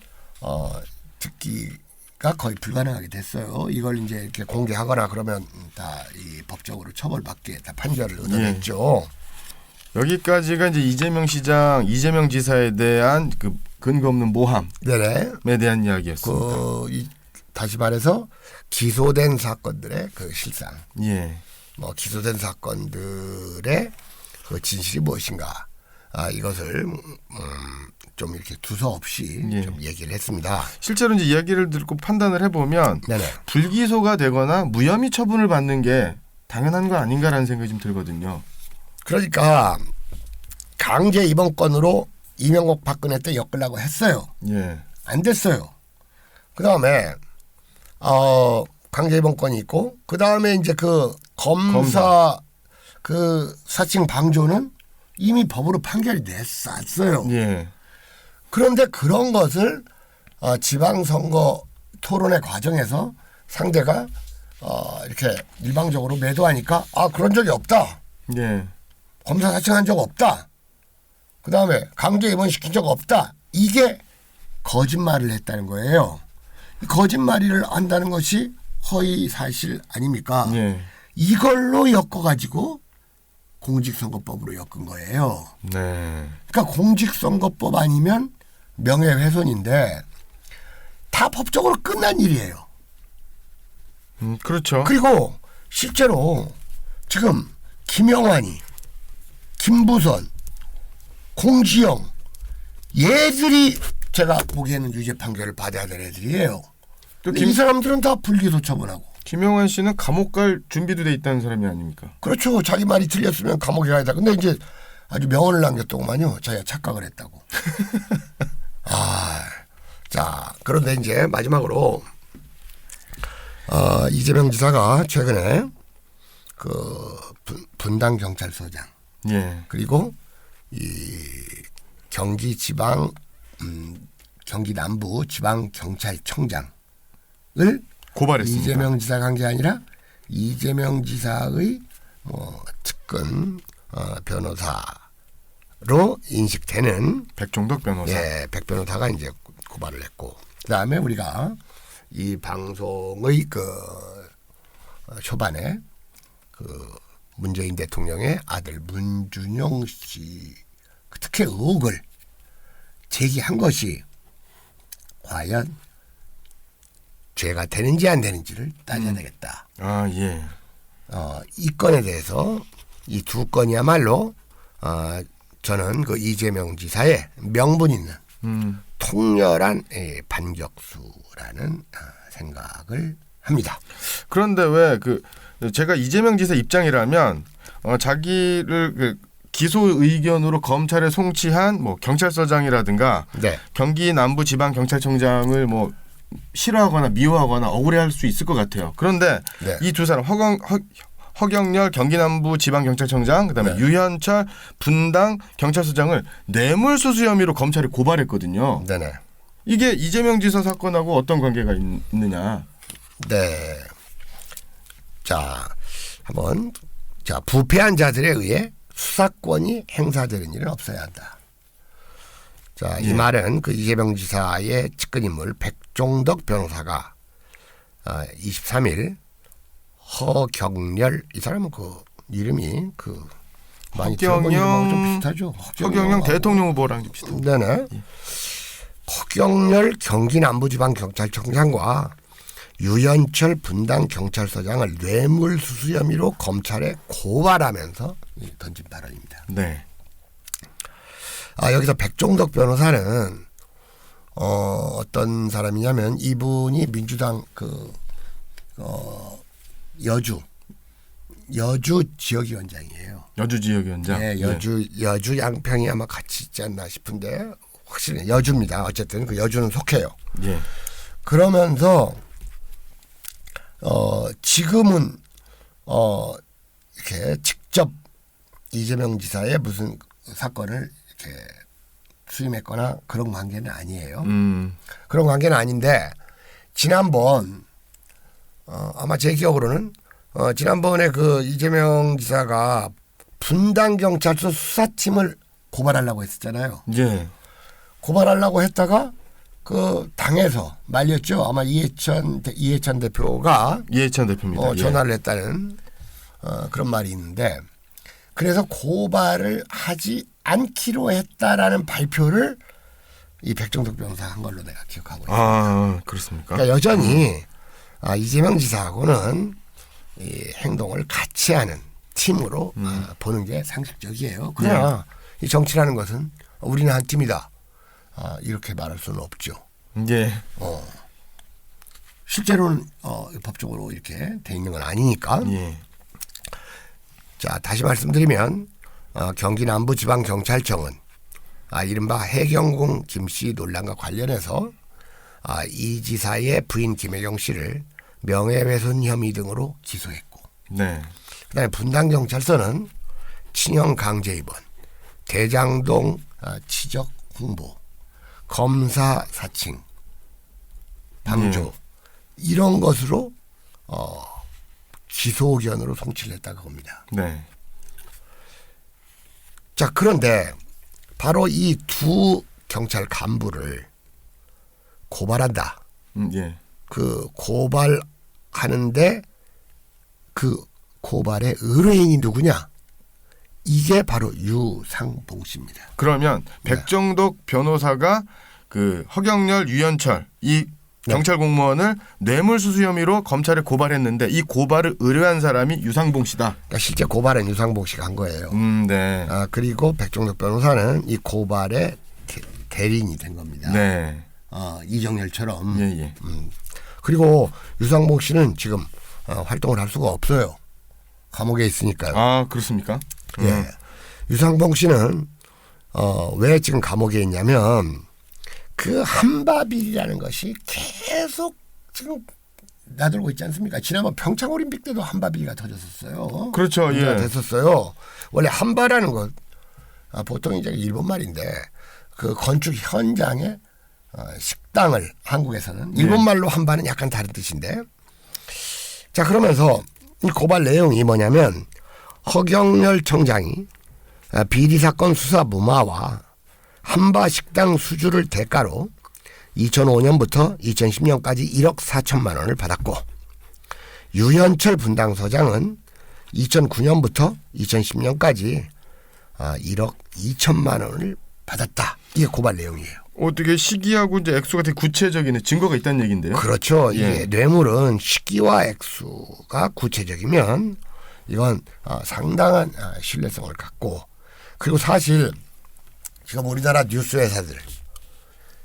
듣기가 거의 불가능하게 됐어요. 이걸 이제 이렇게 공개하거나 그러면 다 이 법적으로 처벌받게 다 판결을 얻어냈죠. 여기까지가 이제 이재명 지사에 대한 그 근거 없는 모함에 대한 이야기였습니다. 다시 말해서 기소된 사건들의 그 실상. 예. 뭐 기소된 사건들의 그 진실이 무엇인가 이것을 좀 이렇게 두서없이 예. 좀 얘기를 했습니다. 실제로 이제 이야기를 듣고 판단을 해보면 네네. 불기소가 되거나 무혐의 처분을 받는 게 당연한 거 아닌가라는 생각이 좀 들거든요. 그러니까 강제 입원권으로 이명박 박근혜 때 엮으려고 했어요. 예. 안 됐어요. 그 다음에 강제 입원권이 있고 그 다음에 이제 그 검사 그 사칭 방조는 이미 법으로 판결이 냈었어요. 예. 그런데 그런 것을 지방선거 토론회 과정에서 상대가 이렇게 일방적으로 매도하니까 그런 적이 없다. 예. 검사 사칭한 적 없다. 그 다음에 강제 입원시킨 적 없다. 이게 거짓말을 했다는 거예요. 거짓말을 한다는 것이 허위 사실 아닙니까? 예. 이걸로 엮어가지고 공직선거법으로 엮은 거예요. 네. 그러니까 공직선거법 아니면 명예훼손인데 다 법적으로 끝난 일이에요. 그렇죠. 그리고 실제로 지금 김영환이, 김부선, 공지영 얘들이 제가 보기에는 유죄 판결을 받아야 될 애들이에요. 또 이 사람들은 다 불기소 처분하고. 김영환 씨는 감옥 갈 준비도 돼 있다는 사람이 아닙니까? 그렇죠. 자기 말이 틀렸으면 감옥에 가야 돼. 근데 이제 아주 명언을 남겼더구만요. 자기가 착각을 했다고. 자, 그런데 이제 마지막으로 이재명 지사가 최근에 그 분당 경찰서장 예. 그리고 이 경기 지방 경기 남부 지방 경찰청장을 고발했습니다. 이재명 지사가 한 게 아니라 이재명 지사의 뭐 측근 변호사로 인식되는 백종덕 변호사. 예, 백 변호사가 이제 고발을 했고 그다음에 우리가 이 방송의 그 초반에 그 문재인 대통령의 아들 문준용 씨 특혜 의혹을 제기한 것이 과연 죄가 되는지 안 되는지를 따져야 되겠다. 예. 이 건에 대해서 이 두 건이야말로 저는 그 이재명 지사의 명분 있는 통렬한 반격수라는 생각을 합니다. 그런데 왜 제가 이재명 지사 입장이라면 자기를 기소 의견으로 검찰에 송치한 뭐 경찰서장이라든가 네. 경기 남부 지방 경찰청장을 뭐 싫어하거나 미워하거나 억울해할 수 있을 것 같아요. 그런데 네. 이 두 사람 허경열 경기 남부 지방 경찰청장 그다음에 네. 유현철 분당 경찰서장을 뇌물수수 혐의로 검찰에 고발했거든요. 네네. 이게 이재명 지사 사건하고 어떤 관계가 있느냐? 네. 자, 한번 부패한 자들에 의해 수사권이 행사되는 일은 없어야 한다. 자, 이 말은 그 이재명 지사의 측근 인물 백종덕 변호사가 23일 허경열 이 사람은 그 이름이 그 많이 들어본 이름하고 좀 비슷하죠. 허경영 대통령 후보랑 좀 비슷한. 네네. 허경열 경기 남부지방경찰청장과 유현철 분당 경찰서장을 뇌물수수 혐의로 검찰에 고발하면서 던진 발언입니다. 네. 여기서 백종덕 변호사는 어떤 사람이냐면 이분이 민주당 여주 지역위원장이에요. 여주 지역위원장. 네, 여주 양평이 아마 같이 있지 않나 싶은데 확실히 여주입니다. 어쨌든 그 여주는 속해요. 예. 그러면서 지금은 이렇게 직접 이재명 지사의 무슨 사건을 이렇게 수임했거나 그런 관계는 아니에요. 그런 관계는 아닌데 지난번 아마 제 기억으로는 지난번에 그 이재명 지사가 분당 경찰서 수사팀을 고발하려고 했었잖아요. 예. 고발하려고 했다가 그 당에서 말렸죠. 아마 이해찬 대표가 이해찬 대표입니다. 전화를 했다는 그런 말이 있는데 그래서 고발을 하지 않기로 했다라는 발표를 이 백종덕 변호사 한 걸로 내가 기억하고 있습니다. 그렇습니까? 그러니까 여전히 이재명 지사하고는 이 행동을 같이 하는 팀으로 보는 게 상식적이에요. 그러나 이 정치라는 것은 우리는 한 팀이다. 이렇게 말할 수는 없죠. 예. 실제로는 법적으로 이렇게 돼 있는 건 아니니까. 예. 자, 다시 말씀드리면 경기 남부지방경찰청은 이른바 해경궁 김씨 논란과 관련해서 이 지사의 부인 김혜경 씨를 명예훼손 혐의 등으로 기소했고, 네. 그다음에 분당경찰서는 친형 강제 입원, 대장동 치적 홍보, 검사 사칭, 방조 이런 것으로 기소 의견으로 송치를 했다고 합니다. 네. 자, 그런데 바로 이 두 경찰 간부를 고발한다. 예. 그 고발하는데 그 고발의 의뢰인이 누구냐? 이게 바로 유상봉 씨입니다. 그러면 백정덕 변호사가 그 허경열, 유현철 이 경찰 공무원을 뇌물수수 혐의로 검찰에 고발했는데 이 고발을 의뢰한 사람이 유상봉 씨다. 그러니까 실제 고발은 유상봉 씨가 한 거예요. 네. 그리고 백종덕 변호사는 이 고발의 대리인이 된 겁니다. 네. 이정열처럼. 예. 그리고 유상봉 씨는 지금 활동을 할 수가 없어요. 감옥에 있으니까요. 그렇습니까? 예. 유상봉 씨는 왜 지금 감옥에 있냐면 그 한바빌이라는 것이 계속 지금 나돌고 있지 않습니까? 지난번 평창올림픽 때도 한바빌가 터졌었어요. 그렇죠. 예. 됐었어요. 원래 한바라는 것 보통 이제 일본 말인데 그 건축 현장에 식당을 한국에서는 일본 말로 한바는 약간 다른 뜻인데, 자, 그러면서 이 고발 내용이 뭐냐면 허경열 청장이 비리 사건 수사 무마와 한바 식당 수주를 대가로 2005년부터 2010년까지 1억 4천만 원을 받았고, 유현철 분당서장은 2009년부터 2010년까지 1억 2천만 원을 받았다. 이게 고발 내용이에요. 어떻게 시기하고 이제 액수가 되게 구체적인 증거가 있다는 얘기인데요. 그렇죠. 예. 이게 뇌물은 시기와 액수가 구체적이면 이건 상당한 신뢰성을 갖고, 그리고 사실 지금 우리나라 뉴스 회사들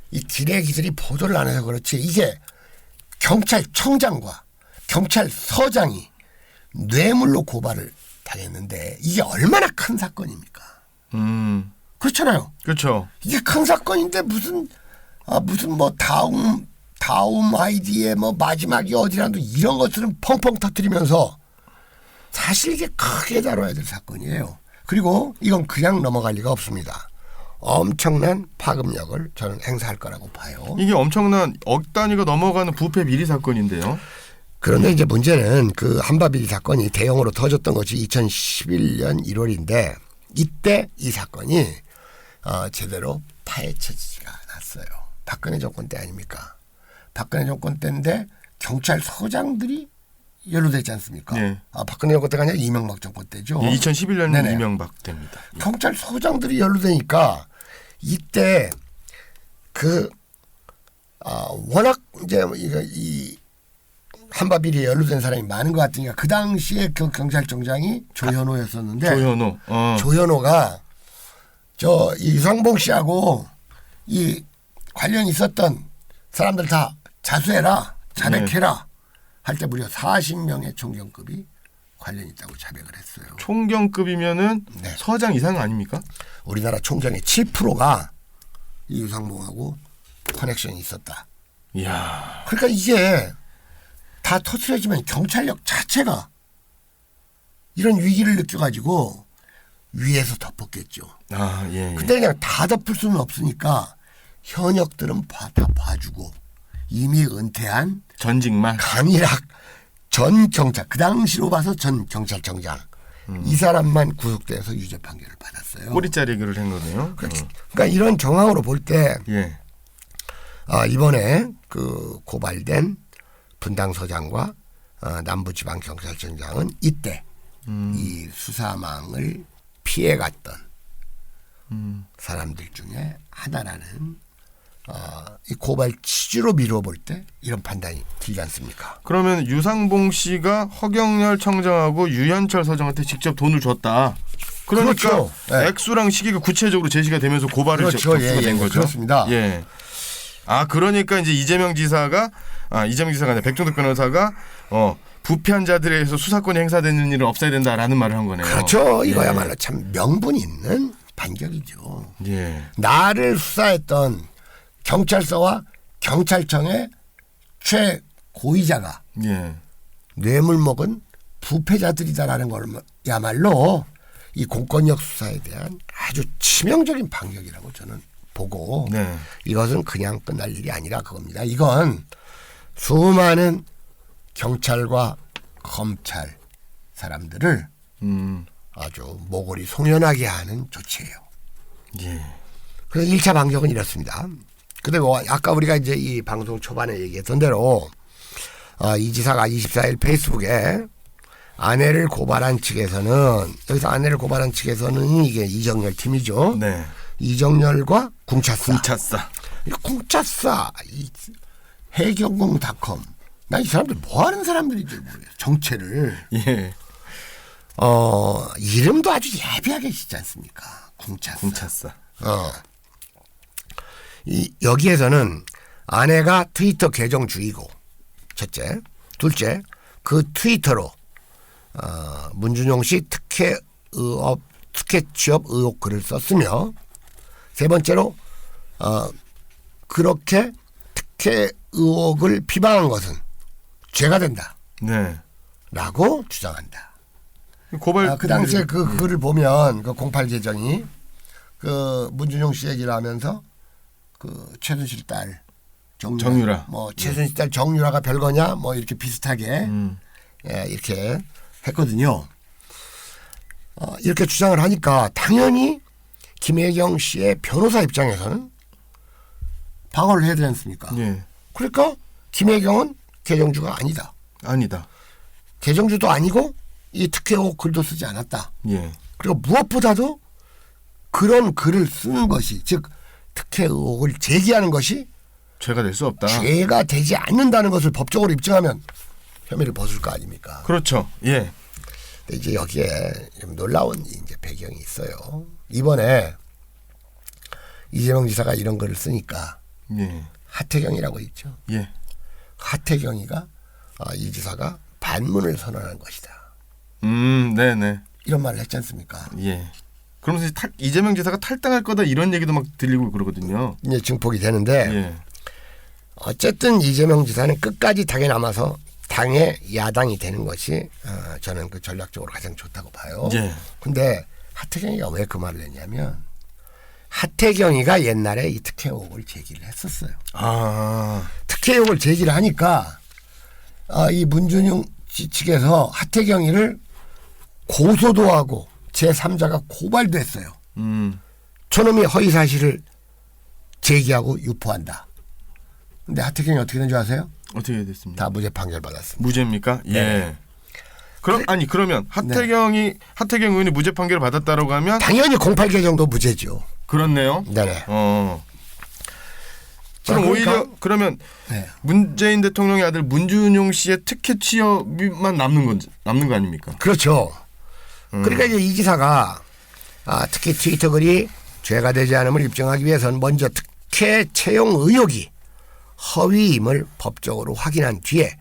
이 기레기들이 보도를 안 해서 그렇지 이게 경찰청장과 경찰서장이 뇌물로 고발을 당했는데 이게 얼마나 큰 사건입니까? 그렇잖아요. 그렇죠. 이게 큰 사건인데 무슨 뭐 다음 아이디에 뭐 마지막이 어디라도 이런 것들은 펑펑 터뜨리면서 사실 이게 크게 다뤄야 될 사건이에요. 그리고 이건 그냥 넘어갈 리가 없습니다. 엄청난 파급력을 저는 행사할 거라고 봐요. 이게 엄청난 억 단위가 넘어가는 부패 비리 사건인데요. 그런데 이제 문제는 그 한바비리 사건이 대형으로 터졌던 것이 2011년 1월인데 이때 이 사건이 제대로 파헤쳐지지가 않았어요. 박근혜 정권 때 아닙니까? 박근혜 정권 때인데 경찰서장들이 연루되지 않습니까? 네. 박근혜 정권 때가 아니라 이명박 정권 때죠. 2011년 네네. 이명박 때입니다. 경찰서장들이 연루되니까 이때 워낙 이제 이 한바비리에 연루된 사람이 많은 것 같으니까 그 당시에 그 경찰청장이 조현호였었는데 조현호가 이 유상봉 씨하고 이 관련 있었던 사람들 다 자수해라, 자백해라 할 때 무려 40명의 총경급이 관련 있다고 자백을 했어요. 총경급이면은 네. 서장 이상 아닙니까? 우리나라 총경의 7%가 이 유상봉하고 커넥션이 있었다. 이야. 그러니까 이게 다 터트려지면 경찰력 자체가 이런 위기를 느껴가지고 위에서 덮었겠죠. 예. 근데 그냥 다 덮을 수는 없으니까 현역들은 다 봐주고 이미 은퇴한 전직만. 강일학 전 경찰, 그 당시로 봐서 전 경찰청장 이 사람만 구속돼서 유죄 판결을 받았어요. 꼬리자리기를 한 거네요. 그러니까 이런 정황으로 볼 때 예. 이번에 그 고발된 분당서장과 남부지방경찰청장은 이때 이 수사망을 피해갔던 사람들 중에 하나라는 이 고발 취지로 미루어 볼 때 이런 판단이 들지 않습니까? 그러면 유상봉 씨가 허경열 청장하고 유현철 서장한테 직접 돈을 줬다. 그러니까 그렇죠. 네. 액수랑 시기가 구체적으로 제시가 되면서 고발을 그렇죠. 접수가 된 거죠. 그렇습니다. 예. 그러니까 이제 이재명 지사가 아니라 백종덕 변호사가 부패한 자들에 의해서 수사권이 행사되는 일을 없애야 된다라는 말을 한 거네요. 그렇죠. 이거야말로 참 명분 있는 반격이죠. 예. 나를 수사했던 경찰서와 경찰청의 최고위자가 예. 뇌물 먹은 부패자들이다라는 걸야말로 이 공권력 수사에 대한 아주 치명적인 반격이라고 저는 보고 네. 이것은 그냥 끝날 일이 아니라 그겁니다. 이건 수많은 경찰과 검찰 사람들을 아주 모골이 송연하게 하는 조치예요. 예. 그래서 1차 반격은 이렇습니다. 그리고 아까 우리가 이제 이 방송 초반에 얘기했던 대로 이 지사가 24일 페이스북에 아내를 고발한 측에서는 여기서 아내를 고발한 측에서는 이게 이정열 팀이죠. 네. 이정열과 궁차싸. 궁차싸. 궁차싸. 이 해경공닷컴. 나 이 사람들 뭐 하는 사람들인지 모르겠어요. 정체를. 예. 이름도 아주 예비하게 짓지 않습니까? 궁차싸. 궁차싸. 여기에서는 아내가 트위터 계정 주이고 첫째, 둘째 그 트위터로 문준용 씨 특혜 취업 의혹 글을 썼으며 세 번째로 그렇게 특혜 의혹을 비방한 것은 죄가 된다. 네. 라고 주장한다. 고발 그 당시에 그 글을 보면 그 08 계정이 그 문준용 씨 얘기를 하면서 그 최순실 딸 정유라. 뭐 최순실 딸 정유라가 별거냐 뭐 이렇게 비슷하게 이렇게 했거든요. 이렇게 주장을 하니까 당연히 김혜경 씨의 변호사 입장에서는 방어를 해야 되지 않습니까? 예. 그러니까 김혜경은 계정주가 아니다. 계정주도 아니고 이 특혜 의혹 글도 쓰지 않았다. 예. 그리고 무엇보다도 그런 글을 쓰는 것이 즉 특혜 의혹을 제기하는 것이 죄가 될 수 없다. 죄가 되지 않는다는 것을 법적으로 입증하면 혐의를 벗을 거 아닙니까? 그렇죠. 예. 근데 이제 여기에 좀 놀라운 이제 배경이 있어요. 이번에 이재명 지사가 이런 글을 쓰니까 예. 하태경이라고 있죠. 예. 하태경이가 이 지사가 반문을 선언한 것이다. 네네. 이런 말을 했지 않습니까? 예. 그러면서 이재명 지사가 탈당할 거다 이런 얘기도 막 들리고 그러거든요. 이제 증폭이 되는데 예. 어쨌든 이재명 지사는 끝까지 당에 남아서 당의 야당이 되는 것이 저는 그 전략적으로 가장 좋다고 봐요. 예. 근데 하태경이가 왜 그 말을 했냐면 하태경이가 옛날에 이 특혜 의혹을 제기를 했었어요. 특혜 의혹을 제기를 하니까 이 문준용 측에서 하태경이를 고소도 하고 제3자가 고발도 했어요. 저놈이 허위 사실을 제기하고 유포한다. 근데 하태경이 어떻게 된 줄 아세요? 어떻게 됐습니까? 다 무죄 판결 받았습니다. 무죄입니까? 네. 예. 그러면 하태경 의원이 무죄 판결을 받았다라고 하면 당연히 08 계정도 무죄죠. 그렇네요. 네네. 그럼 오히려 그러면 네. 문재인 대통령의 아들 문준용 씨의 특혜 취업만 남는 거 아닙니까? 그렇죠. 그러니까 이제 이 지사가 특히 트위터 글이 죄가 되지 않음을 입증하기 위해서는 먼저 특혜 채용 의혹이 허위임을 법적으로 확인한 뒤에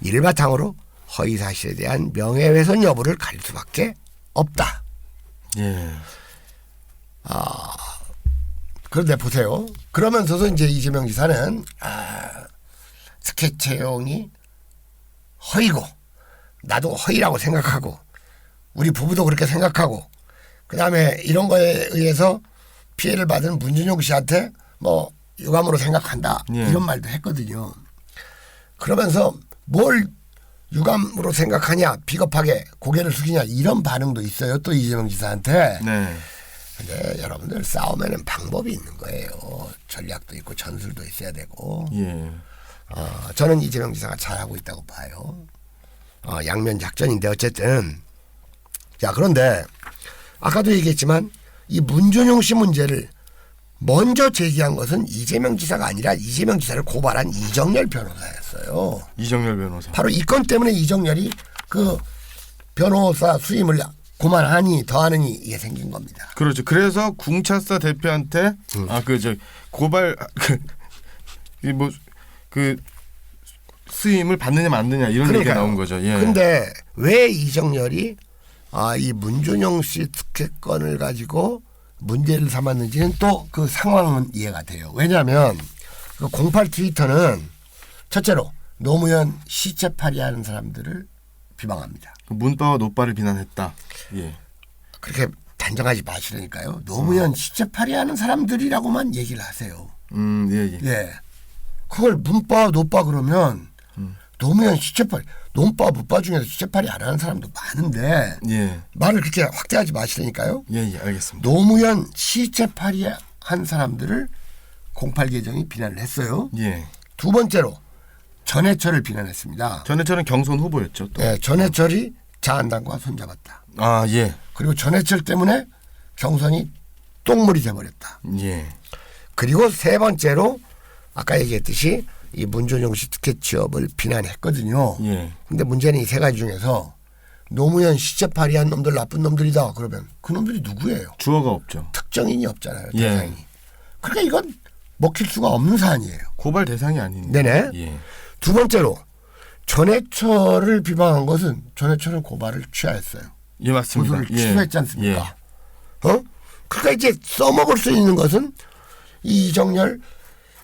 이를 바탕으로 허위 사실에 대한 명예훼손 여부를 가릴 수밖에 없다. 예. 그런데 보세요. 그러면서도 이제 이재명 지사는 특혜 채용이 허위고 나도 허위라고 생각하고 우리 부부도 그렇게 생각하고 그다음에 이런 거에 의해서 피해를 받은 문준용 씨한테 뭐 유감으로 생각한다. 예. 이런 말도 했거든요. 그러면서 뭘 유감으로 생각하냐 비겁하게 고개를 숙이냐 이런 반응도 있어요. 또 이재명 지사한테. 네. 근데 여러분들 싸움에는 방법이 있는 거예요. 전략도 있고 전술도 있어야 되고. 예. 저는 이재명 지사가 잘하고 있다고 봐요. 양면 작전인데 어쨌든 자 그런데 아까도 얘기했지만 이 문준용 씨 문제를 먼저 제기한 것은 이재명 지사가 아니라 이재명 지사를 고발한 이정열 변호사였어요. 이정열 변호사. 바로 이 건 때문에 이정열이 그 변호사 수임을 고만하니 더하느니 이게 생긴 겁니다. 그렇죠. 그래서 궁차사 대표한테 고발 그 수임을 받느냐 말느냐 이런 그러니까요. 얘기가 나온 거죠. 예. 근데 왜 이정열이 이 문준용 씨 특혜권을 가지고 문제를 삼았는지는 또 그 상황은 이해가 돼요. 왜냐하면 그 08 트위터는 첫째로 노무현 시체팔이하는 사람들을 비방합니다. 문바와 노바를 비난했다. 예. 그렇게 단정하지 마시라니까요. 노무현 시체팔이하는 사람들이라고만 얘기를 하세요. 예. 예. 그걸 문바 노바 그러면 노무현 시체팔이 논바 문바 중에서 시체팔이 안 하는 사람도 많은데 예. 말을 그렇게 확대하지 마시라니까요. 예, 알겠습니다. 노무현 시체팔이 한 사람들을 08 계정이 비난을 했어요. 예. 두 번째로 전해철을 비난했습니다. 전해철은 경선 후보였죠. 또. 네, 전해철이 자한당과 손잡았다. 아, 예. 그리고 전해철 때문에 경선이 똥물이 돼버렸다. 예. 그리고 세 번째로 아까 얘기했듯이 이 문준용 씨 특혜 취업을 비난했거든요. 예. 근데 문제는 이 세 가지 중에서 노무현 시체팔이한 놈들 나쁜 놈들이다. 그러면 그 놈들이 누구예요? 주어가 없죠. 특정인이 없잖아요. 예. 대상이. 그러니까 이건 먹힐 수가 없는 사안이에요. 고발 대상이 아닌데. 네네. 예. 두 번째로 전해철을 비방한 것은 전해철은 고발을 취하했어요. 예, 맞습니다. 고소를 취소했지 않습니까? 예. 그러니까 이제 써먹을 수 있는 것은 이 이정열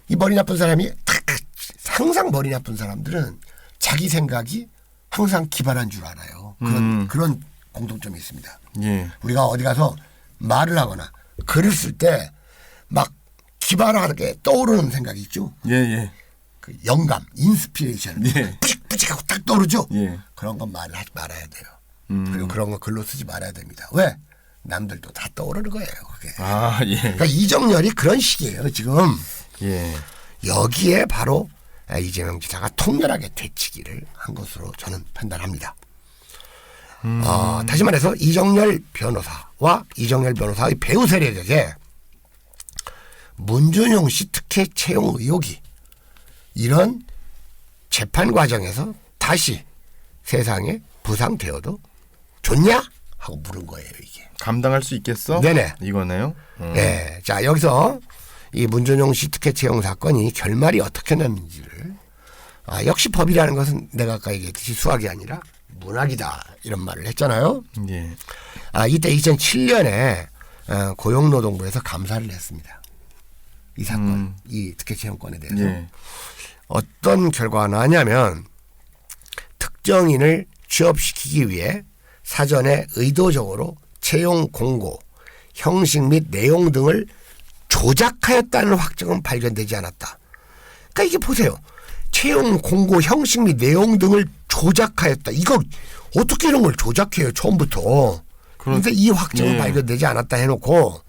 이 머리 나쁜 사람이 항상 머리 나쁜 사람들은 자기 생각이 항상 기발한 줄 알아요. 그런 공통점이 있습니다. 예. 우리가 어디 가서 말을 하거나 글을 쓸 때 막 기발하게 떠오르는 생각이 있죠. 예. 그 영감, 인스피레이션, 예. 뿌직뿌직하고 딱 떠오르죠. 예. 그런 건 말을 하지 말아야 돼요. 그리고 그런 거 글로 쓰지 말아야 됩니다. 왜? 남들도 다 떠오르는 거예요. 그게. 아, 예. 그러니까 이정열이 그런 식이에요. 지금 예. 여기에 바로 이재명 지사가 통렬하게 되치기를 한 것으로 저는 판단합니다. 다시 말해서 이정열 변호사와 이정열 변호사의 배후 세력에게 문준용 씨 특혜 채용 의혹이 이런 재판 과정에서 다시 세상에 부상되어도 좋냐? 하고 물은 거예요, 이게. 감당할 수 있겠어? 네네. 이거네요. 네. 자, 여기서 이 문준용 씨 특혜 채용 사건이 결말이 어떻게 났는지를 역시 법이라는 것은 내가 아까 얘기했듯이 수학이 아니라 문학이다 이런 말을 했잖아요. 예. 이때 2007년에 고용노동부에서 감사를 했습니다. 이 사건, 이 특혜 채용권에 대해서. 예. 어떤 결과가 나왔냐면 특정인을 취업시키기 위해 사전에 의도적으로 채용 공고, 형식 및 내용 등을 조작하였다는 확정은 발견되지 않았다. 그러니까 이게 보세요. 채용 공고, 형식 및 내용 등을 조작하였다. 이거 어떻게 이런 걸 조작해요, 처음부터. 그런데 이 확정은 예. 발견되지 않았다 해놓고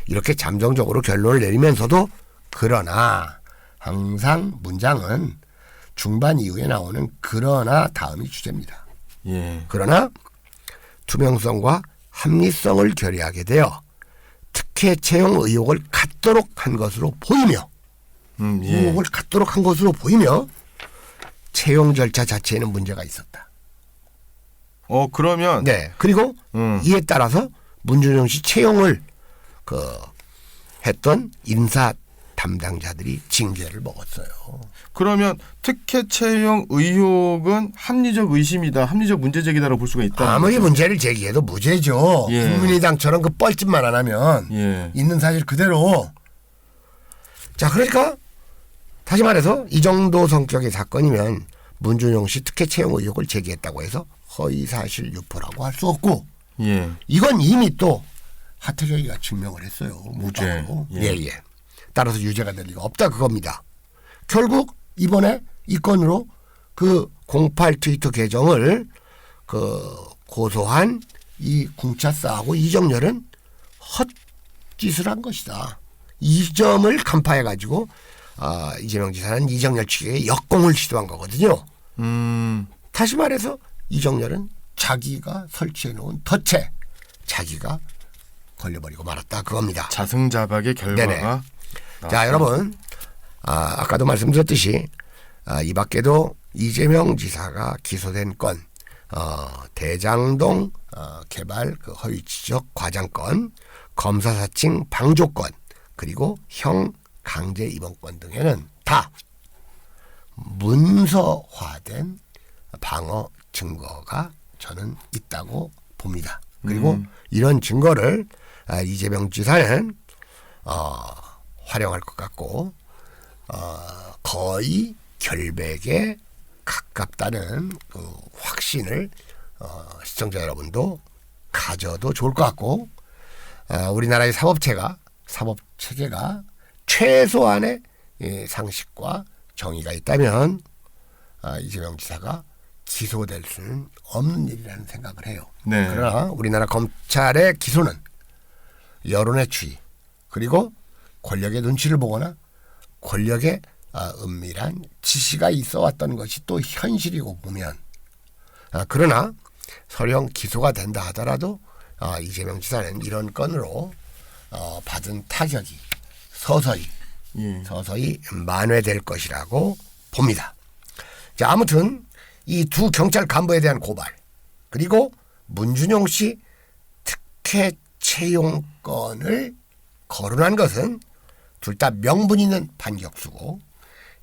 이렇게 잠정적으로 결론을 내리면서도 그러나 항상 문장은 중반 이후에 나오는 그러나 다음이 주제입니다. 예. 그러나 투명성과 합리성을 결의하게 되어 특혜 채용 의혹을 갖도록 한 것으로 보이며 예. 의혹을 갖도록 한 것으로 보이며 채용 절차 자체에는 문제가 있었다. 그러면 네. 그리고 이에 따라서 문준용 씨 채용을 했던 인사 담당자들이 징계를 먹었어요. 그러면 특혜 채용 의혹은 합리적 의심이다, 합리적 문제 제기다라고 볼 수가 있다. 아무리 문제를 제기해도 무죄죠. 예. 국민의당처럼 그 뻘짓만 안 하면 예. 있는 사실 그대로. 자, 그러니까 다시 말해서 이 정도 성격의 사건이면 문준용 씨 특혜 채용 의혹을 제기했다고 해서 허위사실 유포라고 할 수 없고 예. 이건 이미 또 하태경이가 증명을 했어요. 무죄. 예. 따라서 유죄가 될 리가 없다 그겁니다. 결국 이번에 이 건으로 그 08 트위터 계정을 고소한 이 궁차사하고 이정열은 헛짓을 한 것이다. 이 점을 간파해 가지고 이재명 지사는 이정열 측에 역공을 시도한 거거든요. 다시 말해서 이정열은 자기가 설치해 놓은 덫에 자기가 걸려버리고 말았다 그겁니다. 자승자박의 결과가 네네. 자, 나왔어요. 여러분, 아까도 말씀드렸듯이 이 밖에도 이재명 지사가 기소된 건 대장동 개발 그 허위 지적 과장 건, 검사 사칭 방조 건, 그리고 형 강제 입원 건 등에는 다 문서화된 방어 증거가 저는 있다고 봅니다. 그리고 이런 증거를 이재명 지사는 활용할 것 같고 거의 결백에 가깝다는 그 확신을 시청자 여러분도 가져도 좋을 것 같고, 우리나라의 사법체계가 최소한의 상식과 정의가 있다면 이재명 지사가 기소될 수는 없는 일이라는 생각을 해요. 네. 그러나 우리나라 검찰의 기소는 여론의 추이, 그리고 권력의 눈치를 보거나 권력의 은밀한 지시가 있어 왔던 것이 또 현실이고 보면, 그러나 설령 기소가 된다 하더라도 이재명 지사는 이런 건으로 받은 타격이 서서히 만회될 것이라고 봅니다. 자, 아무튼 이 두 경찰 간부에 대한 고발, 그리고 문준용 씨 특혜 채용 건을 거론한 것은 둘 다 명분 있는 반격수고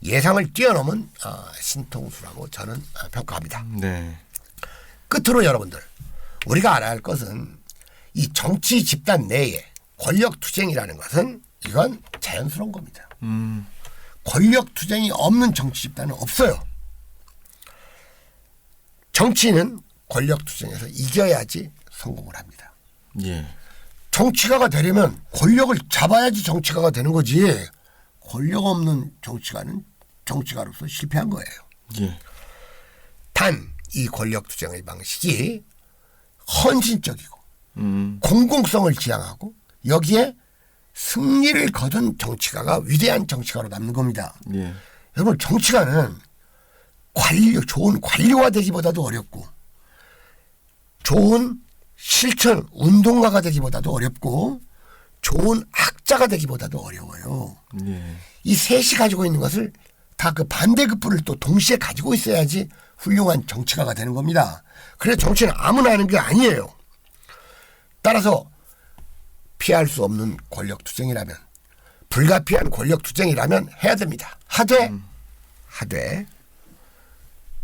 예상을 뛰어넘은 신통수라고 저는 평가합니다. 네. 끝으로 여러분들, 우리가 알아야 할 것은 이 정치 집단 내에 권력투쟁이라는 것은 이건 자연스러운 겁니다. 권력투쟁이 없는 정치 집단은 없어요. 정치인은 권력투쟁에서 이겨야지 성공을 합니다. 예. 정치가가 되려면 권력을 잡아야지 정치가가 되는 거지, 권력 없는 정치가는 정치가로서 실패한 거예요. 예. 단 이 권력투쟁의 방식이 헌신적이고 공공성을 지향하고 여기에 승리를 거둔 정치가가 위대한 정치가로 남는 겁니다. 예. 여러분, 정치가는 좋은 관료가 되기보다도 어렵고 좋은 실천 운동가가 되기보다도 어렵고 좋은 학자가 되기보다도 어려워요. 예. 이 셋이 가지고 있는 것을 다 그 반대급부를 또 동시에 가지고 있어야지 훌륭한 정치가가 되는 겁니다. 그래서 정치는 아무나 하는 게 아니에요. 따라서 피할 수 없는 권력투쟁이라면, 불가피한 권력투쟁이라면 해야 됩니다. 하되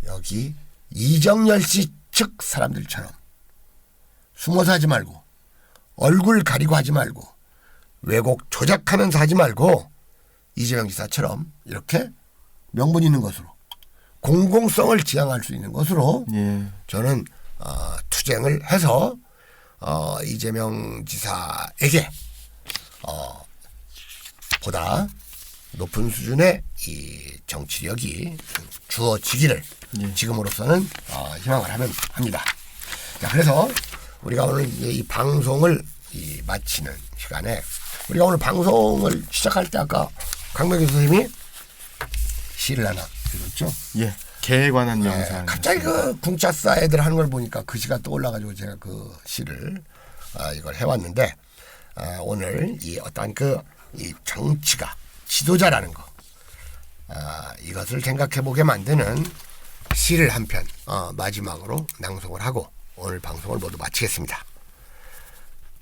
여기 이정열 씨 측 사람들처럼 숨어서 하지 말고 얼굴 가리고 하지 말고 왜곡 조작하면서 하지 말고 이재명 지사처럼 이렇게 명분 있는 것으로 공공성을 지향할 수 있는 것으로 예. 저는 투쟁을 해서 이재명 지사에게 보다 높은 수준의 이 정치력이 주어지기를 지금으로서는 희망을 합니다. 자, 그래서 우리가 오늘 이 방송을 마치는 시간에, 우리가 오늘 방송을 시작할 때 아까 강명희 선생님이 시를 하나 읽었죠? 예. 개에 관한 영상. 갑자기 그 궁차싸 애들 하는 걸 보니까 그 시가 떠올라가지고 제가 그 시를 이걸 해왔는데, 오늘 이 어떤 이 정치가 지도자라는 거, 이것을 생각해보게 만드는 시를 한 편 마지막으로 낭송을 하고 오늘 방송을 모두 마치겠습니다.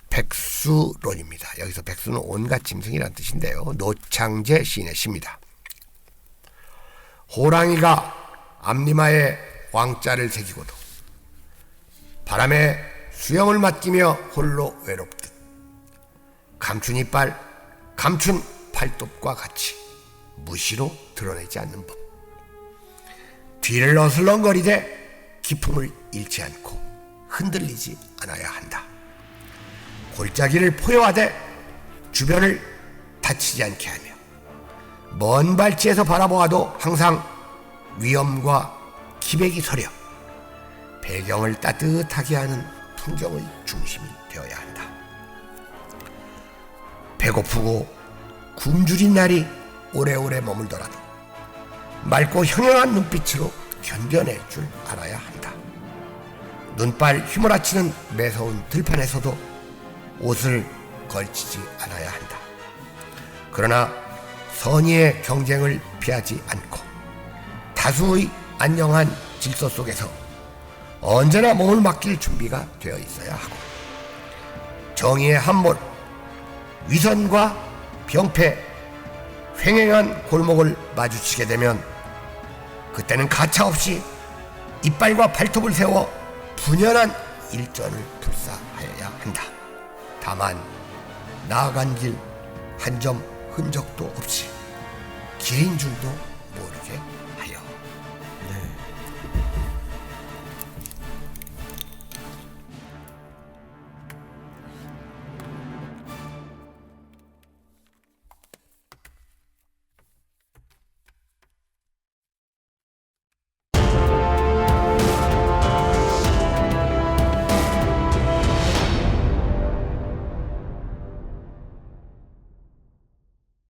백수론입니다. 여기서 백수는 온갖 짐승이라는 뜻인데요. 노창재 시인의 시입니다. 호랑이가 앞니마에 왕자를 새기고도 바람에 수영을 맡기며 홀로 외롭듯 감춘 이빨, 감춘 팔톱과 같이 무시로 드러내지 않는 법. 뒤를 어슬렁거리되 기품을 잃지 않고 흔들리지 않아야 한다. 골짜기를 포효하되 주변을 다치지 않게 하며 먼 발치에서 바라보아도 항상 위엄과 기백이 서려 배경을 따뜻하게 하는 풍경의 중심이 되어야 한다. 배고프고 굶주린 날이 오래오래 머물더라도 맑고 현연한 눈빛으로 견뎌낼 줄 알아야 한다. 눈발 휘몰아치는 매서운 들판에서도 옷을 걸치지 않아야 한다. 그러나 선의의 경쟁을 피하지 않고 다수의 안녕한 질서 속에서 언제나 몸을 맡길 준비가 되어 있어야 하고, 정의의 함몰, 위선과 병폐, 횡행한 골목을 마주치게 되면 그때는 가차없이 이빨과 발톱을 세워 분연한 일전을 불사하여야 한다. 다만 나아간 길 한 점 흔적도 없이 길인 줄도 모르게